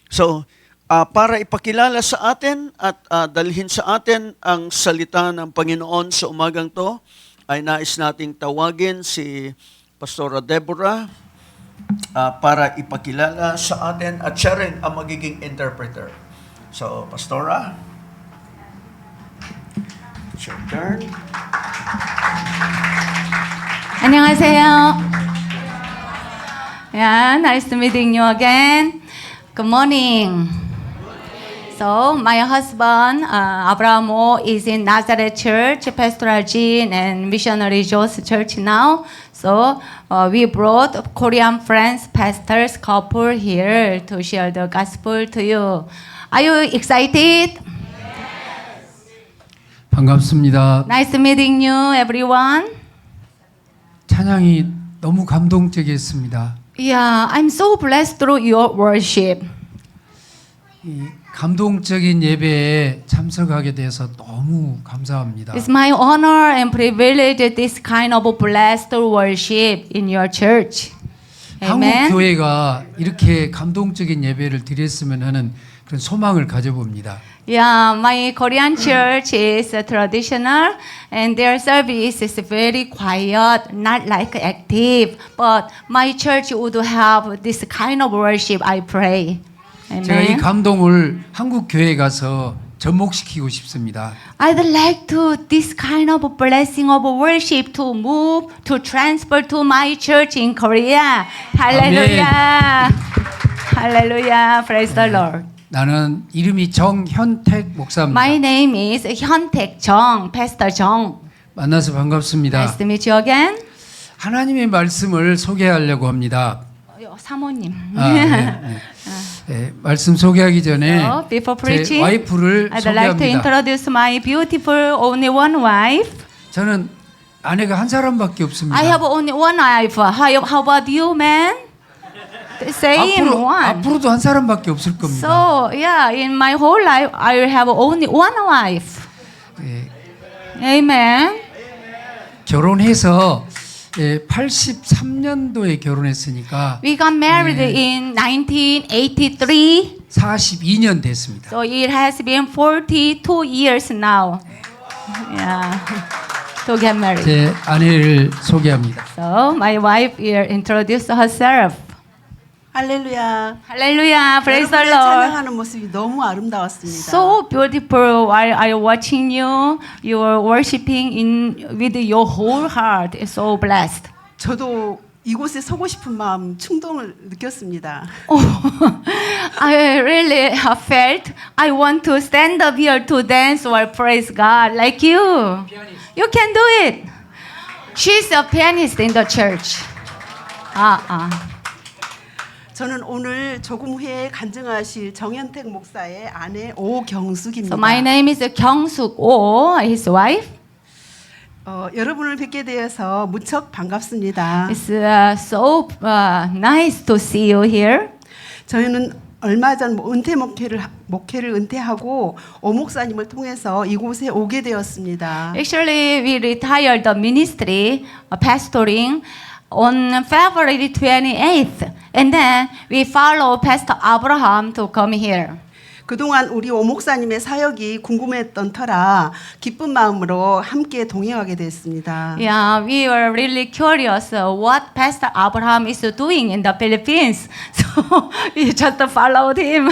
So, para ipakilala sa atin at dalhin sa atin ang salita ng Panginoon sa umagang to, ay nais nating tawagin si Pastora Deborah para ipakilala sa atin at siya rin ang magiging interpreter. So, Pastora, it's your turn. 안녕하세요. Yeah, nice to meeting you again. Good morning. So, my husband, Abramo, is in Nazareth Church, Pastoral Jean, and Missionary Joe's Church now. So, we brought Korean friends, pastors, couple here to share the gospel to you. Are you excited? 반갑습니다. Nice meeting you, everyone. 찬양이 너무 감동적이었습니다. Yeah, I'm so blessed through your worship. 이 감동적인 예배에 참석하게 돼서 너무 감사합니다. It's my honor and privilege this kind of blessed worship in your church. 한국 Amen. 교회가 이렇게 감동적인 예배를 드렸으면 하는 그런 소망을 가져봅니다. Yeah, my Korean church is traditional and their service is very quiet, not like active. But my church would have this kind of worship, I pray. 제가 이 Amen. 감동을 한국 교회에 가서 접목시키고 싶습니다. I'd like to this kind of blessing of worship to move to transfer to my church in Korea. Hallelujah. Hallelujah. Praise the Lord. 나는 이름이 정현택 목사입니다. My name is 현택 정, Pastor 정. 만나서 반갑습니다. Nice to meet you again. 하나님의 말씀을 소개하려고 합니다. 사모님. 네, 말씀 소개하기 전에 So, before 제 preaching, 와이프를 I'd like to 소개합니다. introduce my beautiful only one wife. 저는 아내가 한 사람밖에 없습니다. I have only one wife. How about you, man? The same one. 앞으로도 한 사람밖에 없을 겁니다. So, yeah, in my whole life, I will have only one wife. 예, Amen. 결혼해서 83년도에 결혼했으니까 We got married in 1983. 42년 됐습니다. So it has been 42 years now. Yeah, to get married. 제 아내를 소개합니다. So my wife here introduced herself. 할렐루야. Hallelujah, praise the 여러분의 Lord. 찬양하는 모습이 너무 아름다웠습니다. So beautiful while I watching you. You are worshiping with your whole heart. It's so blessed. 저도 이곳에 서고 싶은 마음 충동을 느꼈습니다. Oh, I really felt I want to stand up here to dance or praise God like you. You can do it. She's a pianist in the church. 저는 오늘 조금 후에 간증하실 정현택 목사의 아내 오경숙입니다. So my name is 경숙 O, his wife. 여러분을 뵙게 되어서 무척 반갑습니다. It's so nice to see you here. 저희는 얼마 전 목회를 은퇴하고 오 목사님을 통해서 이곳에 오게 되었습니다. Actually, we retired the ministry pastoring on February 28th, and then we follow Pastor Abraham to come here. 그동안 우리 오 목사님의 사역이 궁금했던 터라 기쁜 마음으로 함께 동행하게 됐습니다. Yeah, we were really curious what Pastor Abraham is doing in the Philippines, so we just followed him.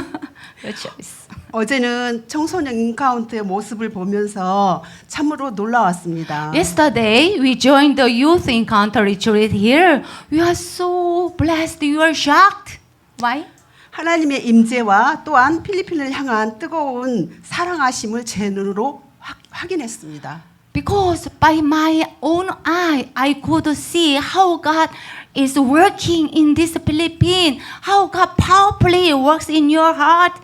Good choice. 어제는 청소년 인카운트의 모습을 보면서 참으로 놀라웠습니다. Yesterday, we joined the youth encounter retreat here. We are so blessed. You are shocked. Why? 하나님의 임재와 또한 필리핀을 향한 뜨거운 사랑하심을 제 눈으로 확인했습니다. Because by my own eye, I could see how God is working in this Philippines, how God powerfully works in your heart.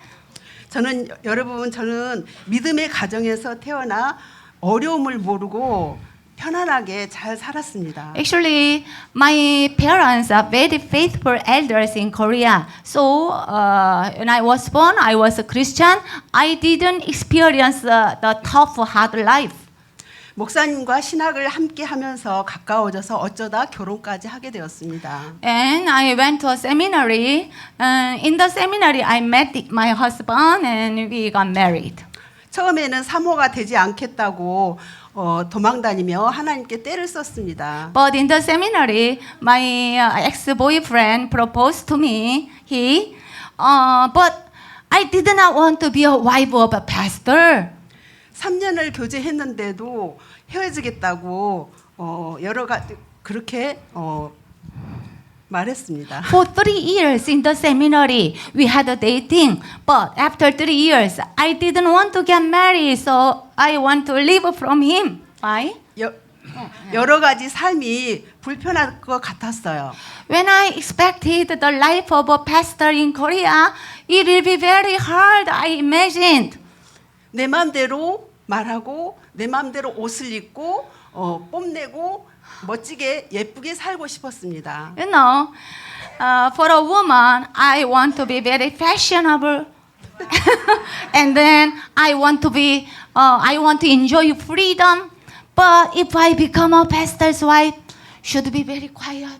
저는 믿음의 가정에서 태어나 어려움을 모르고 편안하게 잘 살았습니다. Actually, my parents are very faithful elders in Korea. So, when I was born, I was a Christian. I didn't experience the tough, hard life. 목사님과 신학을 함께 하면서 가까워져서 어쩌다 결혼까지 하게 되었습니다. And I went to a seminary. In the seminary, I met my husband and we got married. 처음에는 사모가 되지 않겠다고 도망다니며 하나님께 떼를 썼습니다. But in the seminary, my ex-boyfriend proposed to me. But I did not want to be a wife of a pastor. 3년을 교제했는데도 헤어지겠다고 여러 가지 그렇게 말했습니다. For 3 years in the seminary, we had a dating. But after 3 years, I didn't want to get married, so I want to live from him. Why? 여러 가지 삶이 불편할 것 같았어요. When I expected the life of a pastor in Korea, it will be very hard, I imagined. 내 마음대로 말하고 내 마음대로 옷을 입고 뽐내고 멋지게 예쁘게 살고 싶었습니다. You know, for a woman, I want to be very fashionable. And then I want to enjoy freedom. But if I become a pastor's wife, should be very quiet,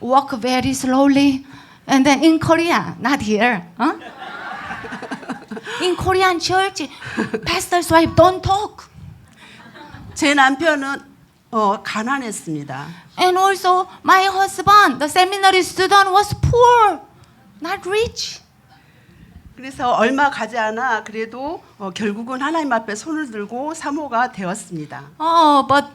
walk very slowly. And then in Korea, not here. Huh? In Korean church, pastor's wife don't talk. 제 남편은 가난했습니다. And also, my husband, the seminary student, was poor, not rich. 그래서 얼마 가지 않아 그래도 결국은 하나님 앞에 손을 들고 사모가 되었습니다. Oh, but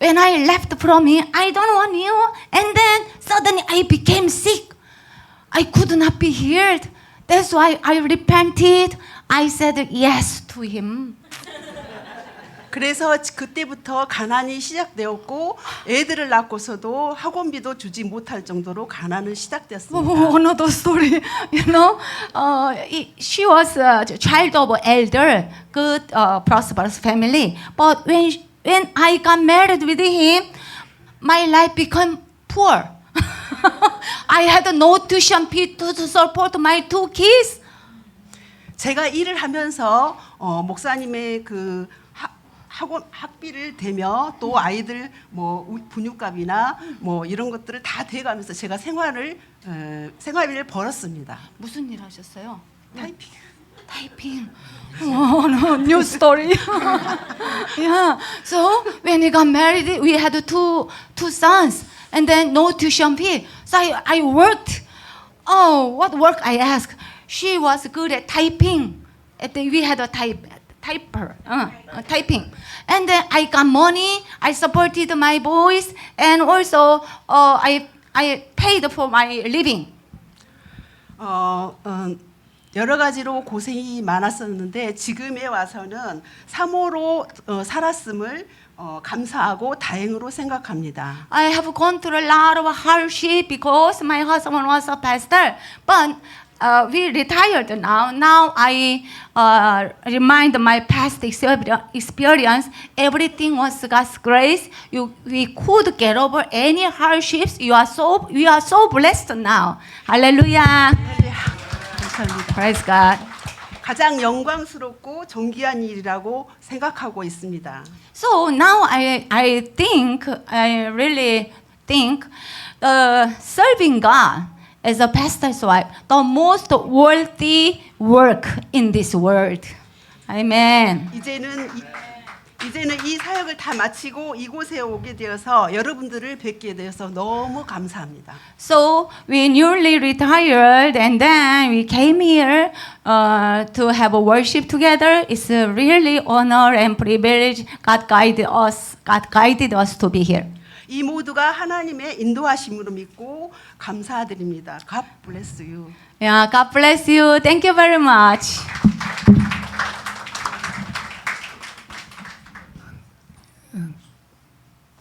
when I left from him, I don't want you. And then suddenly I became sick. I could not be healed. That's why I repented. I said yes to him. 그래서 그때부터 가난이 시작되었고 애들을 낳고서도 학원비도 주지 못할 정도로 가난은 시작됐습니다. Oh, another story. You know, she was a child of elder, good, prosperous family. But when I got married with him, my life became poor. I had no tuition fee to support my 2 kids. 제가 일을 하면서 목사님의 그 학원 학비를 대며 또 아이들 뭐 분유값이나 뭐 이런 것들을 다 대가면서 제가 생활비를 벌었습니다. 무슨 일 하셨어요? 타이핑. Typing. Oh, no, new story. Yeah. So when we got married, we had two sons, and then no tuition fee. So I worked. Oh, what work I asked? She was good at typing. We had a typer, typing. And then I got money. I supported my boys, and also I paid for my living. 여러 가지로 고생이 많았었는데 지금에 와서는 사모로 살았음을 감사하고 다행으로 생각합니다. I have gone through a lot of hardship because my husband was a pastor. But we retired now. Now I remind my past experience. Everything was God's grace. We could get over any hardships. We are so blessed now. Hallelujah. 감사합니다. Praise God. 가장 영광스럽고 존귀한 일이라고 생각하고 있습니다. So now I really think serving God as a pastor's wife, the most worthy work in this world. Amen. 이제는 이 사역을 다 마치고 이곳에 오게 되어서 여러분들을 뵙게 되어서 너무 감사합니다. So we newly retired and then we came here to have a worship together. It's a really honor and privilege. God guided us to be here. 이 모두가 하나님의 인도하심으로 믿고 감사드립니다. God bless you. Yeah, God bless you. Thank you very much.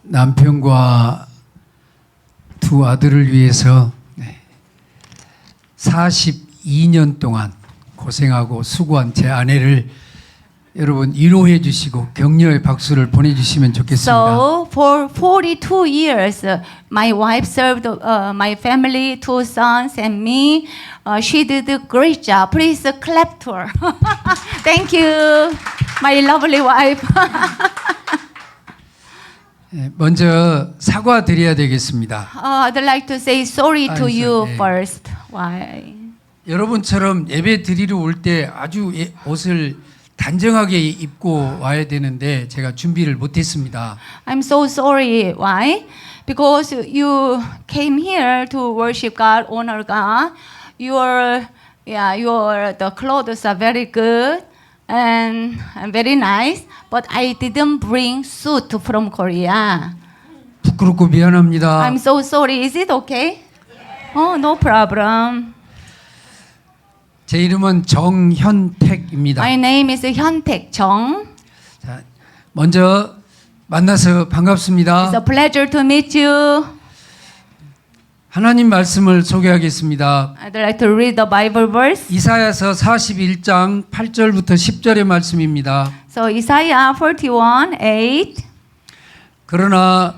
남편과 2 아들을 위해서 42년 동안 고생하고 수고한 제 아내를 여러분 위로해 주시고 격려의 박수를 보내주시면 좋겠습니다. So for 42 years, my wife served my family, 2 sons, and me. She did a great job. Please clap to her. Thank you, my lovely wife. 먼저 사과드려야 되겠습니다. I'd like to say sorry to I'm you sorry. first. Why? 여러분처럼 예배 드리러 올 때 아주 옷을 단정하게 입고 와야 되는데 제가 준비를 못했습니다. I'm so sorry. Why? Because you came here to worship God, honor God. Your the clothes are very good and very nice, but I didn't bring suit from Korea. 부끄럽고 미안합니다. I'm so sorry. Is it okay? Oh, no problem. 제 이름은 정현택입니다. My name is Hyuntaek Jung. 자, 먼저 만나서 반갑습니다. It's a pleasure to meet you. 하나님 말씀을 소개하겠습니다. I'd like to read the Bible verse. 이사야서 41장 8절부터 10절의 말씀입니다. So Isaiah 41:8. 그러나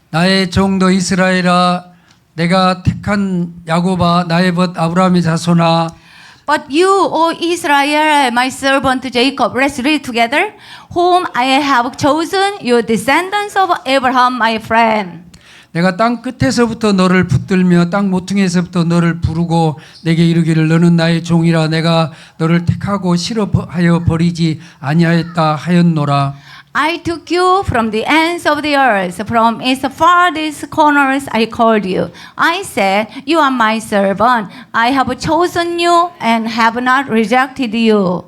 나의 종도 이스라엘아 내가 택한 야곱아 나의 벗 아브라함의 자손아 But you, O Israel, my servant Jacob, let's read together. Whom I have chosen, you descendants of Abraham, my friend. 내가 땅 끝에서부터 너를 붙들며 땅 모퉁이에서부터 너를 부르고 내게 이르기를 너는 나의 종이라 내가 너를 택하고 싫어하여 버리지 아니하였다 하였노라. I took you from the ends of the earth, from its farthest corners I called you. I said, you are my servant. I have chosen you and have not rejected you.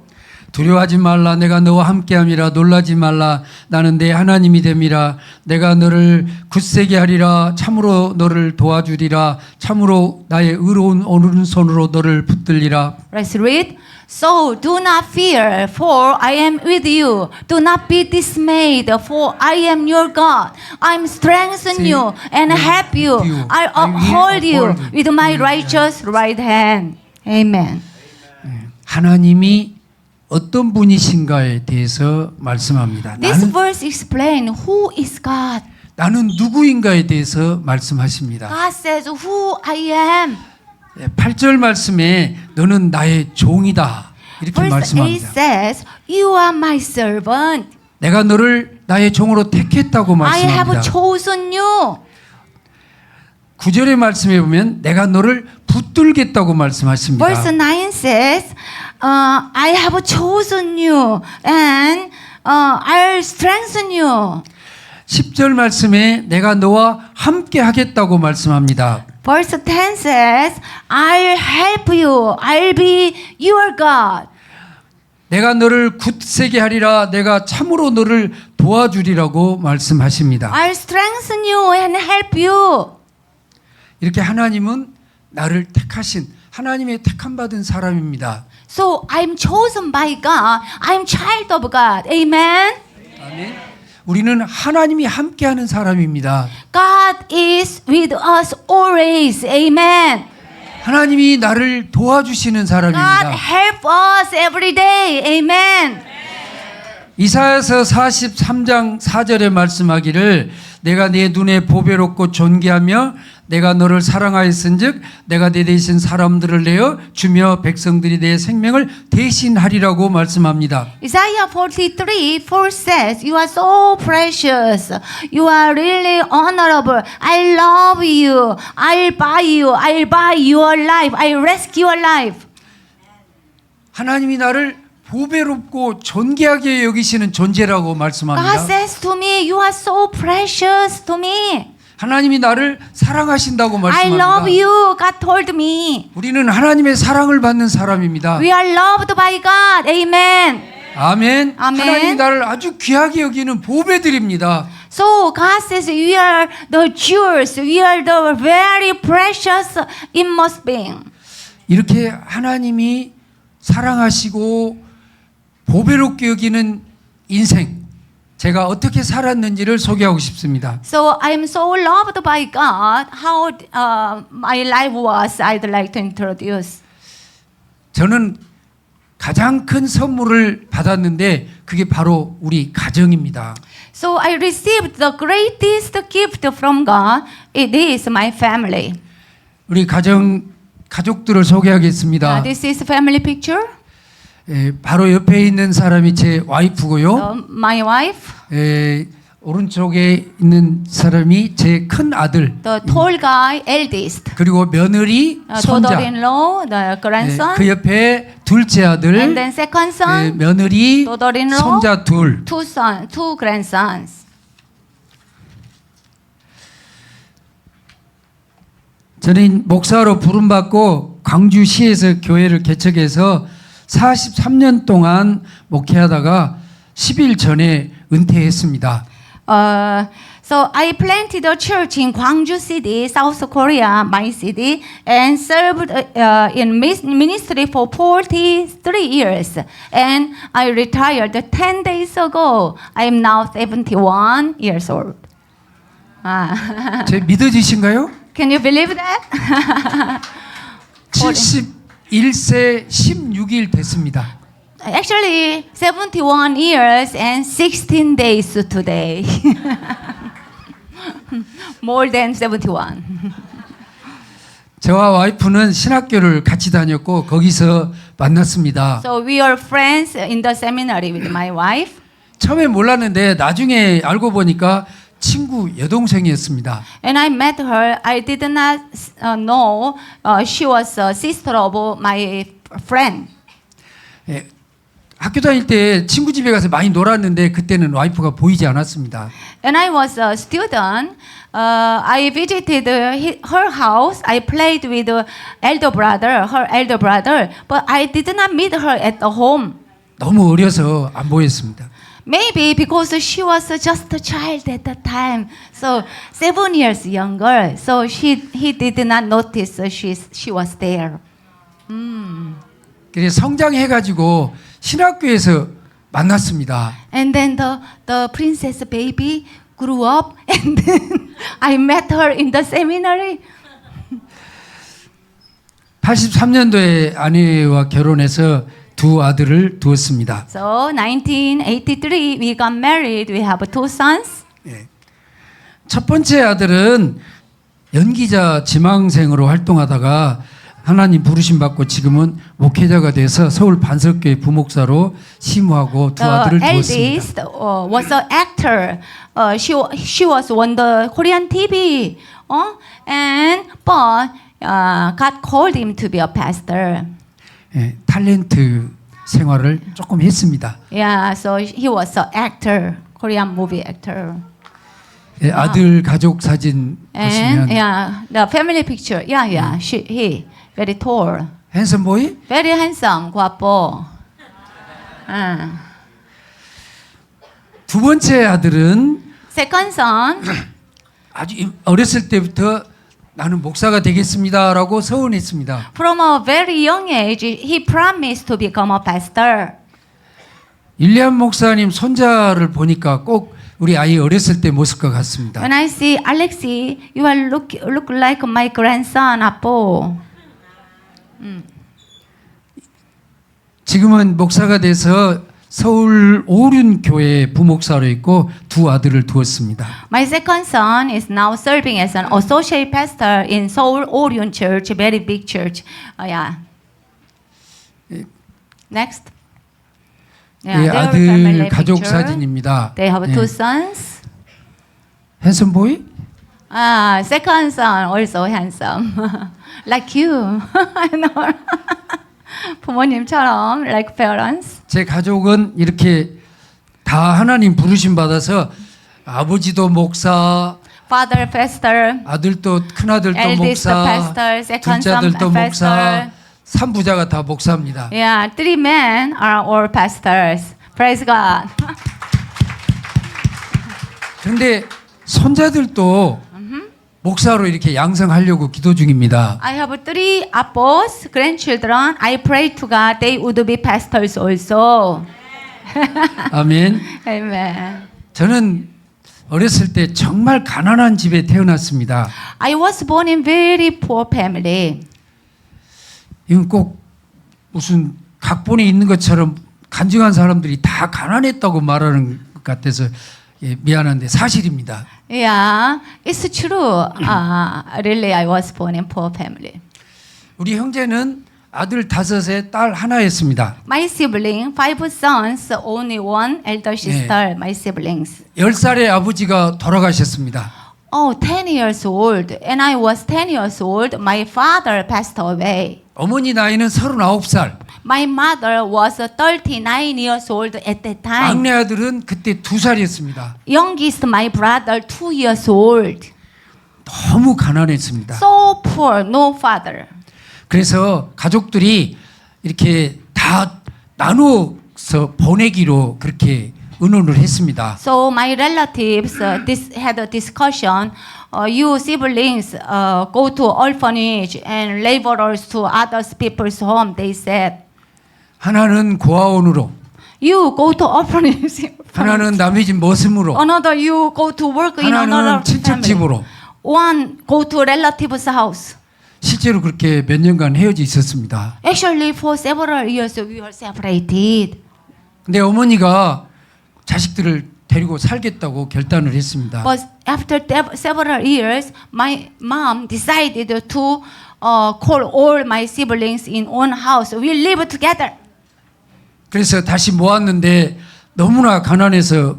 두려워하지 말라 내가 너와 함께함이라 놀라지 말라 나는 내 하나님이 됨이라 내가 너를 굳세게 하리라 참으로 너를 도와주리라 참으로 나의 의로운 오른손으로 너를 붙들리라. Let's read. So do not fear, for I am with you. Do not be dismayed, for I am your God. I'm strengthen you and help you. I uphold you with my righteous right hand. Amen. 하나님이 어떤 분이신가에 대해서 말씀합니다. This verse explains who is God. 나는 누구인가에 대해서 말씀하십니다. God says who I am. 8절 말씀에 너는 나의 종이다 이렇게 Verse 8 말씀합니다. says you are my servant. 내가 너를 나의 종으로 택했다고 I have 말씀합니다. chosen you. 9절의 말씀에 보면 내가 너를 붙들겠다고 말씀하십니다. Verse 9 says, I have chosen you and I'll strengthen you. 10절 말씀에 내가 너와 함께 하겠다고 말씀합니다. Verse 10 says, I'll help you. I'll be your God. 내가 너를 굳세게 하리라 내가 참으로 너를 도와주리라고 말씀하십니다. I'll strengthen you and help you. 이렇게 하나님은 나를 택하신 하나님의 택함 받은 사람입니다. So I'm chosen by God. I'm child of God. Amen. 아멘. 우리는 하나님이 함께하는 사람입니다. God is with us always. Amen. 하나님이 나를 도와주시는 God 사람입니다. help us every day. Amen. 이사야서 43장 4절에 말씀하기를 내가 네 눈에 보배롭고 존귀하며 내가 너를 사랑하였은즉 내가 내 대신 사람들을 내어 주며 백성들이 내 생명을 대신하리라고 말씀합니다. Isaiah 43:4 says, you are so precious. You are really honorable. I love you. I'll buy you. I'll buy your life. I'll rescue your life. 하나님이 나를 보배롭고 존귀하게 여기시는 존재라고 God 말씀합니다. says to me, you are so precious to me. 하나님이 나를 사랑하신다고 I love 말씀합니다. you. God told me. 우리는 하나님의 사랑을 받는 사람입니다. We are loved by God. Amen. 아멘. 아멘. 하나님이 나를 아주 귀하게 여기는 보배들입니다. So God says we are the jewels. We are the very precious inmost being. 이렇게 하나님이 사랑하시고 보배롭게 여기는 인생 제가 어떻게 살았는지를 소개하고 싶습니다. So I'm so loved by God. How my life was, I'd like to introduce. 저는 가장 큰 선물을 받았는데 그게 바로 우리 가정입니다. So I received the greatest gift from God. It is my family. 우리 가족들을 소개하겠습니다. This is family picture. 바로 옆에 있는 사람이 제 와이프고요. My wife. 오른쪽에 있는 사람이 제 큰 아들, The tall guy, eldest. 그리고 며느리, 손자. Daughter-in-law, the 네, grandson. 그 옆에 둘째 아들, And then second 그 son, 며느리, daughter-in-law, 손자 둘. two grandsons. 저는 목사로 부름받고 광주시에서 교회를 개척해서 43년 동안 목회하다가 10일 전에 은퇴했습니다. So I planted a church in Gwangju City, South Korea, my city, and served in ministry for 43 years. And I retired 10 days ago. I am now 71 years old. 제 믿어지신가요? Can you believe that? 71세 16일 됐습니다. Actually, 71 years and 16 days today. More than 71. 저와 와이프는 신학교를 같이 다녔고 거기서 만났습니다. So we are friends in the seminary with my wife. 처음에 몰랐는데 나중에 알고 보니까 친구 여동생이었습니다. And I met her. I did not know she was a sister of my friend. 예, 학교 다닐 때 친구 집에 가서 많이 놀았는데 그때는 와이프가 보이지 않았습니다. When I was a student, I visited her house. I played with her elder brother, but I did not meet her at the home. 너무 어려서 안 보였습니다. Maybe because she was just a child at the time, so 7 years younger. So he did not notice she was there. 그래서 성장해가지고 신학교에서 만났습니다. And then the princess baby grew up, and then I met her in the seminary. 83년도에 아내와 결혼해서 두 아들을 두었습니다. So 1983, we got married. We have 2 sons. 예. 첫 번째 아들은 연기자 지망생으로 활동하다가 하나님 부르심 받고 지금은 목회자가 돼서 서울 반석교회 부목사로 심우하고 두 아들을 The 두었습니다. eldest was an actor. She was on the Korean TV, but God called him to be a pastor. 예, 탤런트 생활을 조금 했습니다. Yeah, so he was an actor, Korean movie actor. 예, 아들 가족 사진 보시면 And yeah, the family picture. Yeah, he very tall, 핸섬 보이? very handsome, guapo. 두 번째 아들은 Second son, 아주 어렸을 때부터 나는 목사가 되겠습니다라고 서원했습니다. from a very young age, he promised to become a pastor. 일리안 목사님 손자를 보니까 꼭 우리 아이 어렸을 때 모습과 같습니다. When I see Alexi, you are look like my grandson, Apo. 지금은 목사가 돼서 서울 오륜교회 부목사로 있고 두 아들을 두었습니다. My second son is now serving as an associate pastor in Seoul Orion Church, a very big church. Yeah. Next. 예, their 아들 family 가족 picture. 사진입니다. They have 예. 2 sons. 핸섬 보이? Second son also handsome, like you. 부모님처럼, like parents. 제 가족은 이렇게 다 하나님 부르심 받아서 아버지도 목사, Father pastor, 아들도 큰아들도 eldest 목사, pastor, second 둘째 son 아들도 목사, pastor. 삼부자가 다 목사입니다. Yeah, 3 men are all pastors. Praise God. 그런데 손자들도 목사로 이렇게 양성하려고 기도 중입니다. I have 3 apples, grandchildren. I pray to God they would be pastors also. 아멘. Amen. 저는 어렸을 때 정말 가난한 집에 태어났습니다. I was born in very poor family. 이건 꼭 무슨 각본에 있는 것처럼 간증한 사람들이 다 가난했다고 말하는 것 같아서 예, 미안한데 사실입니다. Yeah, it's true. Really, I was born in poor family. 우리 형제는 아들 5에 딸 하나였습니다. My sibling, 5 sons, only one elder sister. My siblings. 10살의 아버지가 돌아가셨습니다. Oh, 10 years old. And I was 10 years old. My father passed away. 어머니 나이는 39살. My mother was 39 years old at that time. 막내 아들은 그때 2살이었습니다. Youngest, my brother, 2 years old. 너무 가난했습니다. So poor, no father. 그래서 가족들이 이렇게 다 나누어서 보내기로 그렇게 의논을 했습니다. So my relatives had a discussion. You siblings go to orphanage and laborers to other people's home. They said. 하나는 고아원으로, You go to orphanage. 하나는 남의 집 머슴으로, Another you go to work in another 하나는 친척 family. 집으로. One go to relative's house. 실제로 그렇게 몇 년간 헤어져 있었습니다. Actually, for several years we were separated. 근데 어머니가 자식들을 데리고 살겠다고 결단을 했습니다. But after several years, my mom decided to call all my siblings in one house. We live together. 그래서 다시 모았는데 너무나 가난해서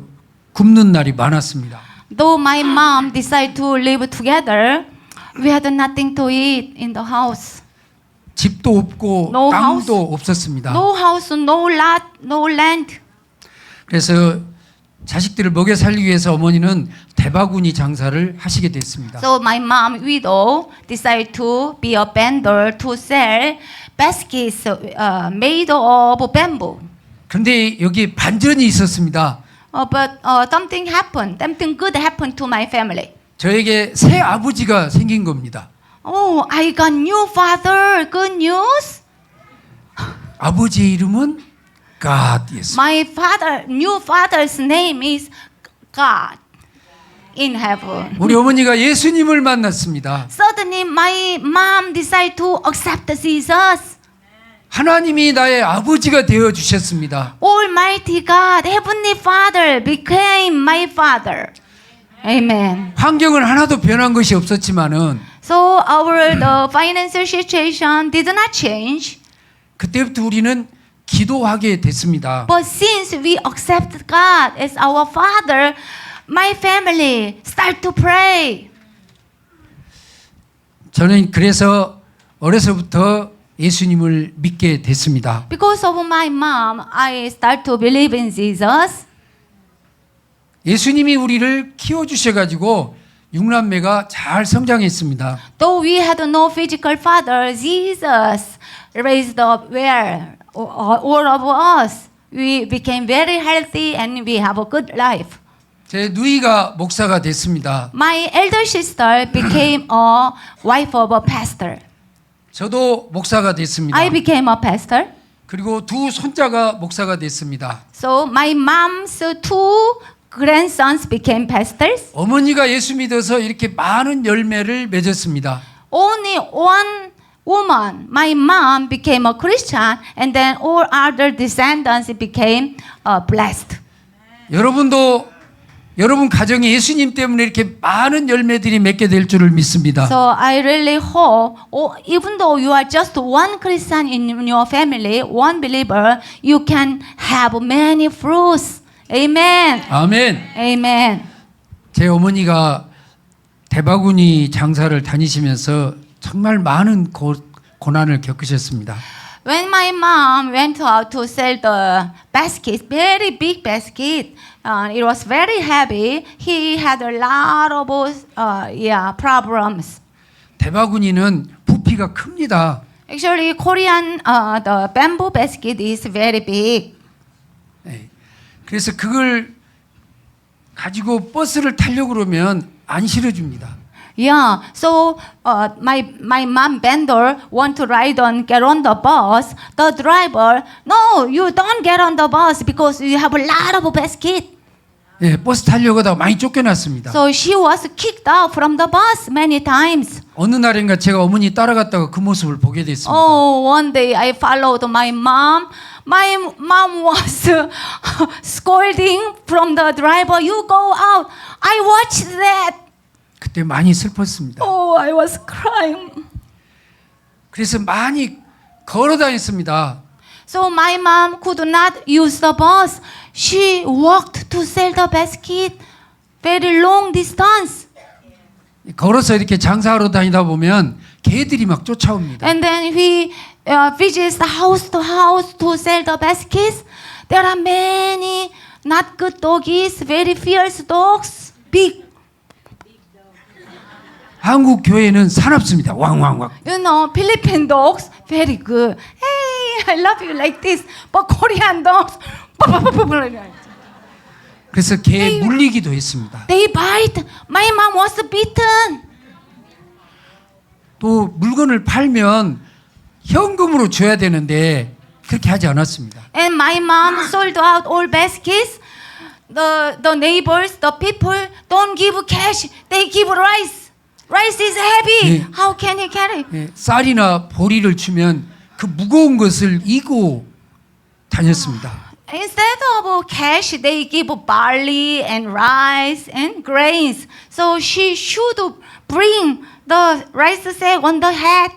굶는 날이 많았습니다. Though my mom decided to live together, we had nothing to eat in the house. 집도 없고 No 땅도 house. 없었습니다. No house, no lot, no land. 그래서 자식들을 먹여 살리기 위해서 어머니는 대바구니 장사를 하시게 됐습니다. So my mom, widow, decided to be a vendor to sell baskets made of bamboo. 그런데 여기 반전이 있었습니다. But something happened. Something good happened to my family. 저에게 새 아버지가 생긴 겁니다. Oh, I got new father. Good news. 아버지의 이름은 God이었습니다. My father, new father's name is God in heaven. 우리 어머니가 예수님을 만났습니다. Suddenly, my mom decided to accept Jesus. 하나님이 나의 아버지가 되어 주셨습니다. Almighty God, Heavenly Father, became my father. Amen. 환경은 하나도 변한 것이 없었지만은 So the financial situation did not change. 그때부터 우리는 기도하게 됐습니다. But since we accept God as our Father, my family start to pray. 저는 그래서 어려서부터 예수님을 믿게 됐습니다. Because of my mom, I start to believe in Jesus. 예수님이 우리를 키워주셔가지고 육남매가 잘 성장했습니다. Though we had no physical father, Jesus raised up all of us. We became very healthy and we have a good life. 제 누이가 목사가 됐습니다. My elder sister became a wife of a pastor. 저도 목사가 됐습니다. I became a pastor. 그리고 두 손자가 목사가 됐습니다. So my mom's two grandsons became pastors. 어머니가 예수 믿어서 이렇게 많은 열매를 맺었습니다. Only one woman, my mom, became a Christian, and then all other descendants became blessed. 여러분도 여러분 가정에 예수님 때문에 이렇게 많은 열매들이 맺게 될 줄을 믿습니다. So I really hope, even though you are just one Christian in your family, one believer, you can have many fruits. Amen. 아멘. Amen. 제 어머니가 대바구니 장사를 다니시면서 정말 많은 고난을 겪으셨습니다. When my mom went out to sell the basket, very big basket, it was very heavy. He had a lot of problems. 대바구니는 부피가 큽니다. Actually, Korean the bamboo basket is very big. 네. 그래서 그걸 가지고 버스를 타려고 그러면 안 실어줍니다. Yeah, so my mom vendor want to get on the bus. The driver, no, you don't get on the bus because you have a lot of basket. 네, 버스 타려고 하다가 많이 쫓겨났습니다. So she was kicked out from the bus many times. 어느 날인가 제가 어머니 따라갔다가 그 모습을 보게 됐습니다. Oh, one day I followed my mom. My mom was scolding from the driver. You go out. I watched that. 그때 많이 슬펐습니다. Oh, I was crying. 그래서 많이 걸어 다녔습니다. So my mom could not use the bus. She walked to sell the basket very long distance. 걸어서 이렇게 장사하러 다니다 보면 개들이 막 쫓아옵니다. And then we visits the house to sell the baskets. There are many not good doggies, very fierce dogs, big. 한국 교회는 사납습니다. 왕왕왕. You know, Philippine dogs, very good. Hey, I love you like this. But Korean dogs, 그래서 개 물리기도 했습니다. they bite. My mom was beaten. 또 물건을 팔면 현금으로 줘야 되는데 그렇게 하지 않았습니다. And my mom sold out all baskets. The neighbors, the people don't give cash. They give rice. Rice is heavy. 예. How can he carry? 예, 쌀이나 보리를 주면 그 무거운 것을 이고 다녔습니다. Instead of cash, they give barley and rice and grains. So she should bring the rice sack on the head.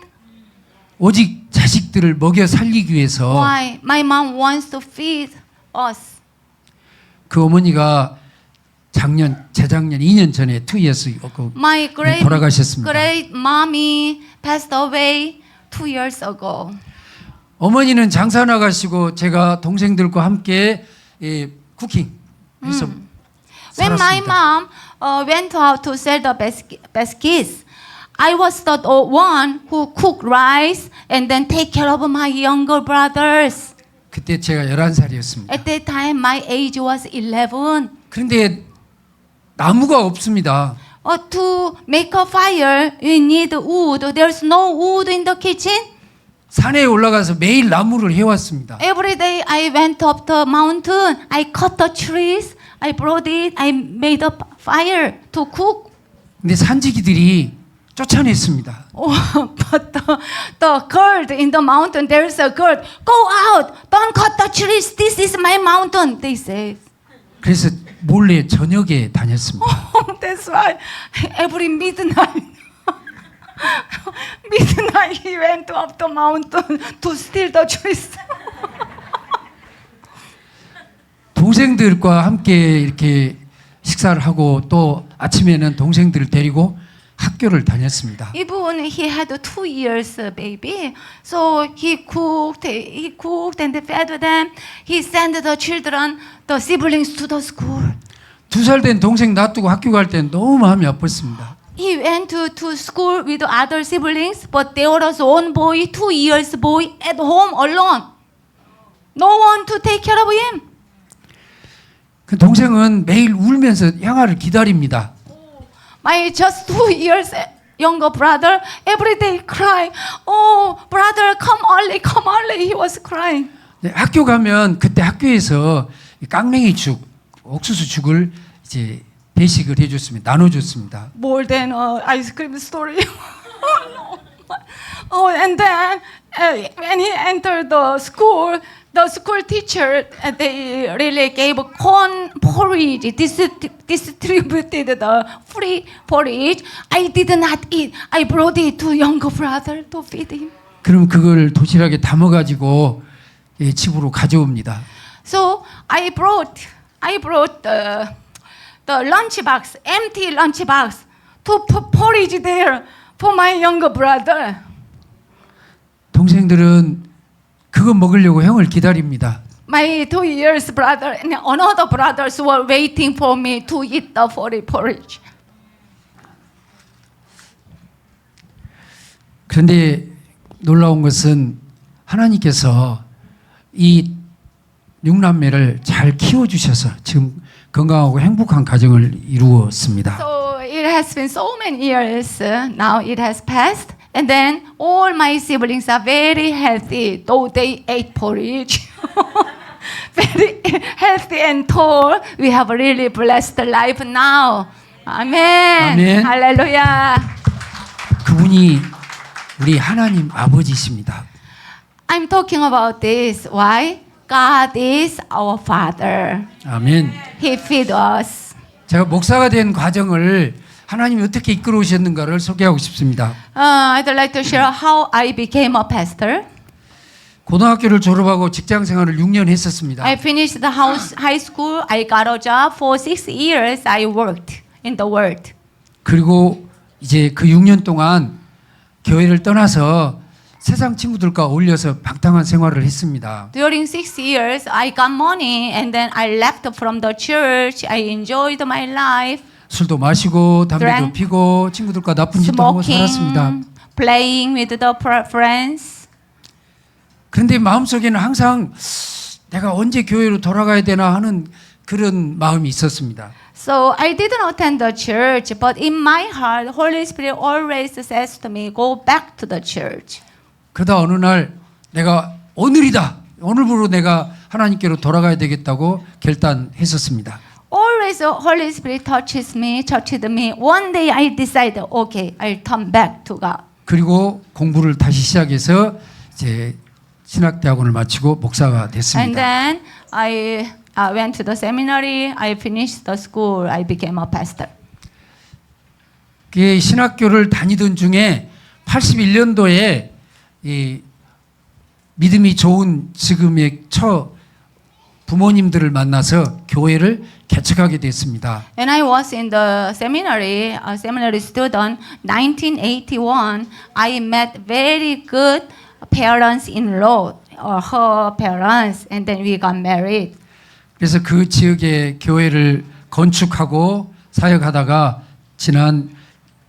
오직 자식들을 먹여 살리기 위해서 Why? My mom wants to feed us. 그 어머니가 재작년 2년 전에 2 years ago My 돌아가셨습니다. great mommy passed away 2 years ago. 어머니는 장사 나가시고 제가 동생들과 함께 쿠킹 해서 When my 살았습니다. mom went out to sell the baskets, I was the one who cooked rice and then take care of my younger brothers. 그때 제가 11살이었습니다. At that time, my age was 11. 그런데 나무가 없습니다. To make a fire, you need wood. There's no wood in the kitchen. 산에 올라가서 매일 나무를 해왔습니다. Every day I went up the mountain. I cut the trees. I brought it. I made a fire to cook. 근데 산지기들이 쫓아냈습니다. Oh, but the girl in the mountain, there's a girl. Go out. Don't cut the trees. This is my mountain, they say. 그래서 몰래 저녁에 다녔습니다. That's why every midnight, midnight he went up the mountain to steal the trees. 동생들과 함께 이렇게 식사를 하고 또 아침에는 동생들을 데리고 학교를 다녔습니다. Even he had 2 years baby, so he cooked and fed them. He sent the children, the siblings to the school. 2살 된 동생 놔두고 학교 갈 때는 너무 마음이 아팠습니다. He went to school with other siblings, but there was one boy, 2 years boy, at home alone. No one to take care of him. 그 동생은 매일 울면서 형아를 기다립니다. My just 2 years younger brother every day cry. Oh, brother, come early. He was crying. 네, 학교 가면 그때 학교에서 깡냉이 죽, 옥수수 죽을 이제 배식을 해줬습니다. 나눠줬습니다. More than ice cream story. Oh, and then when he entered the school teacher, they really gave corn porridge, distributed the free porridge. I did not eat. I brought it to younger brother to feed him. 그럼 그걸 도시락에 담아가지고 집으로 가져옵니다. So I brought the lunch box, empty lunch box, to put porridge there for my younger brother. 동생들은 그거 먹으려고 형을 기다립니다. My 2 years brother and another brothers were waiting for me to eat the porridge. 그런데 놀라운 것은 하나님께서 이 6남매를 잘 키워주셔서 지금 건강하고 행복한 가정을 이루었습니다. So it has been so many years. Now it has passed. And then all my siblings are very healthy, though they ate porridge. Very healthy and tall. We have a really blessed life now. Amen. 아멘. Hallelujah. 그분이 우리 하나님 아버지십니다. I'm talking about this. Why? God is our Father. 아멘. He feeds us. 제가 목사가 된 과정을 하나님이 어떻게 이끌어 오셨는가를 소개하고 싶습니다. I'd like to share how I became a pastor. 고등학교를 졸업하고 직장 생활을 6년 했었습니다. I finished the high school. I got a job for 6 years. I worked in the world. 그리고 이제 그 6년 동안 교회를 떠나서 세상 친구들과 어울려서 방탕한 생활을 했습니다. During 6 years, I got money and then I left from the church. I enjoyed my life, 술도 마시고 담배도 Drank, 피고 친구들과 나쁜 짓도 하고 살았습니다. smoking, playing with the friends. 그런데 마음속에는 항상 내가 언제 교회로 돌아가야 되나 하는 그런 마음이 있었습니다. So I didn't attend the church, but in my heart, Holy Spirit always says to me, go back to the church. 그러다 어느 날 내가 오늘이다. 오늘부로 내가 하나님께로 돌아가야 되겠다고 결단했었습니다. Always the Holy Spirit touched me. One day I decided, okay, I'll turn back to God. 그리고 공부를 다시 시작해서 이제 신학대학원을 마치고 목사가 And 됐습니다. then I went to the seminary. I finished the school. I became a pastor. 그 신학교를 다니던 중에 81년도에 이 믿음이 좋은 지금의 부모님들을 만나서 교회를 개척하게 됐습니다. When I was in the seminary, a seminary student, 1981, I met very good parents-in-law, or her parents, and then we got married. 그래서 그 지역에 교회를 건축하고 사역하다가 지난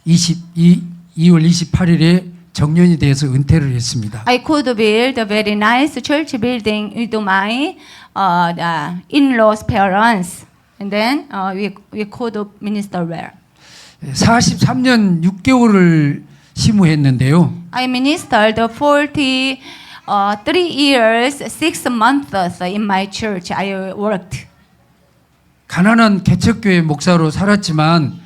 2월 28일에 정년이 돼서 은퇴를 했습니다. I could build a very nice church building with my in-laws' parents, and then we could minister well. 43년 6개월을 심우했는데요. I ministered 43 years, 6 months in my church. I worked. 가난한 개척교회 목사로 살았지만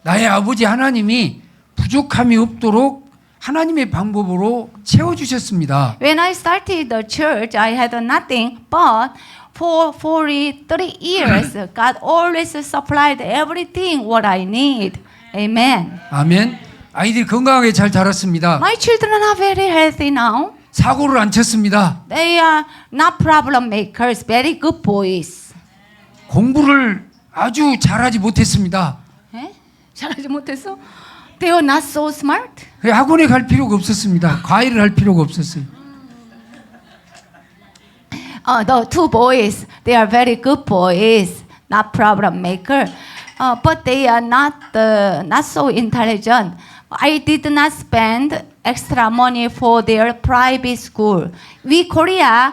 나의 아버지 하나님이 부족함이 없도록 하나님의 방법으로 채워주셨습니다. When I started the church, I had nothing, but for 43 years, God always supplied everything what I need. Amen. 아멘. 아이들이 건강하게 잘 자랐습니다. My children are very healthy now. 사고를 안 쳤습니다. They are not problem makers, very good boys. 공부를 아주 잘하지 못했습니다. 에? 잘하지 못했어? They are not so smart. 학원에 갈 필요가 없었습니다. 과외를 할 필요가 없었어요. The two boys, they are very good boys, not problem maker, but they are not so intelligent. I did not spend extra money for their private school. We Korea,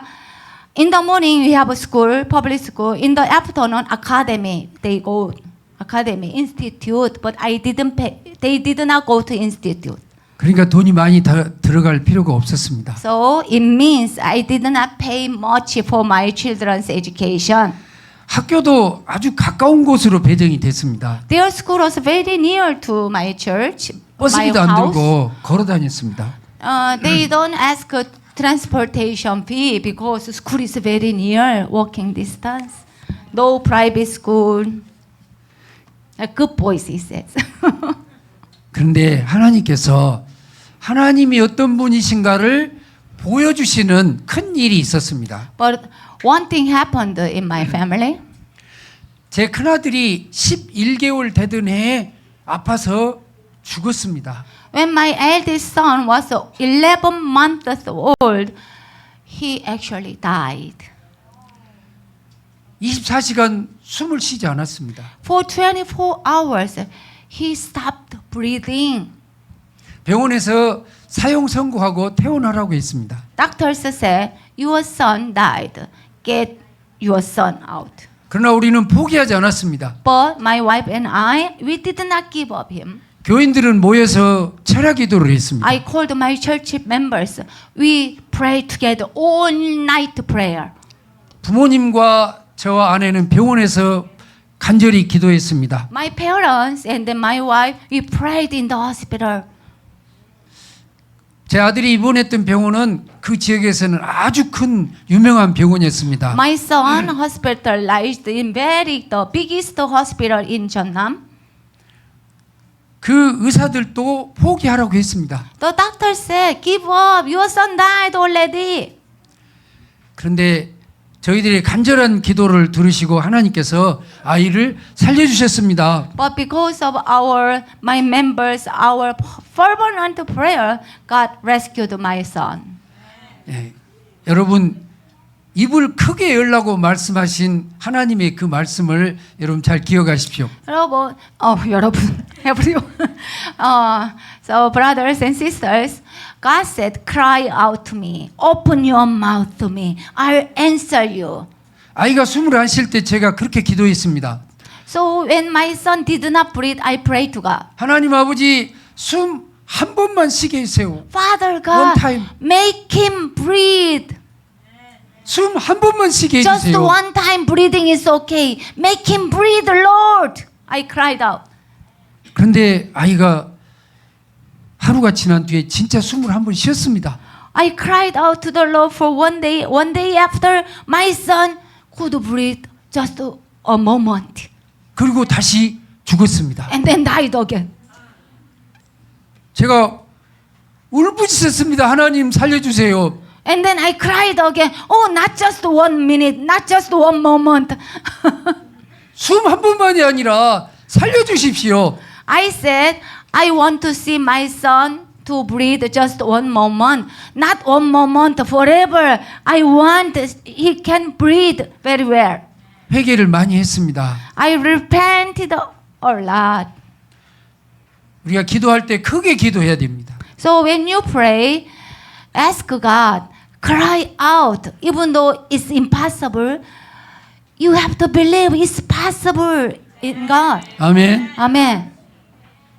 in the morning we have a school, public school. In the afternoon, academy. They go academy, institute. But I didn't pay. They did not go to institute. 그러니까 돈이 많이 들어갈 필요가 없었습니다. So it means I did not pay much for my children's education. 학교도 아주 가까운 곳으로 배정이 됐습니다. Their school was very near to my church, my 버스비도 안 house. 들고 걸어 다녔습니다. They don't ask a transportation fee because school is very near, walking distance. No private school. Good boys, he says. 그런데 하나님께서 하나님이 어떤 분이신가를 보여주시는 큰 일이 있었습니다. But one thing happened in my family. 제 큰아들이 11개월 되던 해에 아파서 죽었습니다. When my eldest son was 11 months old, he actually died. 24시간 숨을 쉬지 않았습니다. For 24 hours, he stopped breathing. 병원에서 사형 선고하고 퇴원하라고 했습니다. Doctors said, your son died. Get your son out. 그러나 우리는 포기하지 않았습니다. But my wife and I, we did not give up him. 교인들은 모여서 철야 기도를 했습니다. I called my church members. We prayed together all night prayer. 부모님과 저와 아내는 병원에서 간절히 기도했습니다. My parents and then my wife, we prayed in the hospital. 제 아들이 입원했던 병원은 그 지역에서는 아주 큰 유명한 병원이었습니다. My son hospitalized in the biggest hospital in Jeonnam. 그 의사들도 포기하라고 했습니다. The doctor said, give up. Your son died already. 그런데 저희들의 간절한 기도를 들으시고 하나님께서 아이를 살려주셨습니다. But because of my members, our fervent prayer, God rescued my son. 예, 여러분 입을 크게 열라고 말씀하신 하나님의 그 말씀을 여러분 잘 기억하십시오. 여러분, everyone. So brothers and sisters, God said, cry out to me, open your mouth to me, I'll answer you. 아이가 숨을 안 쉴 때 제가 그렇게 기도했습니다. So when my son did not breathe, I prayed to God. 하나님 아버지 숨 한 번만 쉬게 해주세요. Father One God, time. make him breathe. 숨 한 번만 쉬게 Just 해주세요. one time breathing is okay. Make him breathe, Lord. I cried out. 그런데 아이가 하루가 지난 뒤에 진짜 숨을 한 번 쉬었습니다. I cried out to the Lord for one day. One day after, my son could breathe just a moment 그리고 다시 죽었습니다. and then died again. 제가 울부짖었습니다. 하나님 살려주세요. And then I cried again. Oh, not just 1 minute, not just 1 moment. 숨 한 번만이 아니라 살려주십시오. I said, I want to see my son to breathe just 1 moment, not 1 moment, forever. I want he can breathe very well. 회개를 많이 했습니다. I repented a lot. 우리가 기도할 때 크게 기도해야 됩니다. So when you pray, ask God, cry out. Even though it's impossible, you have to believe it's possible in God. 아멘. Amen.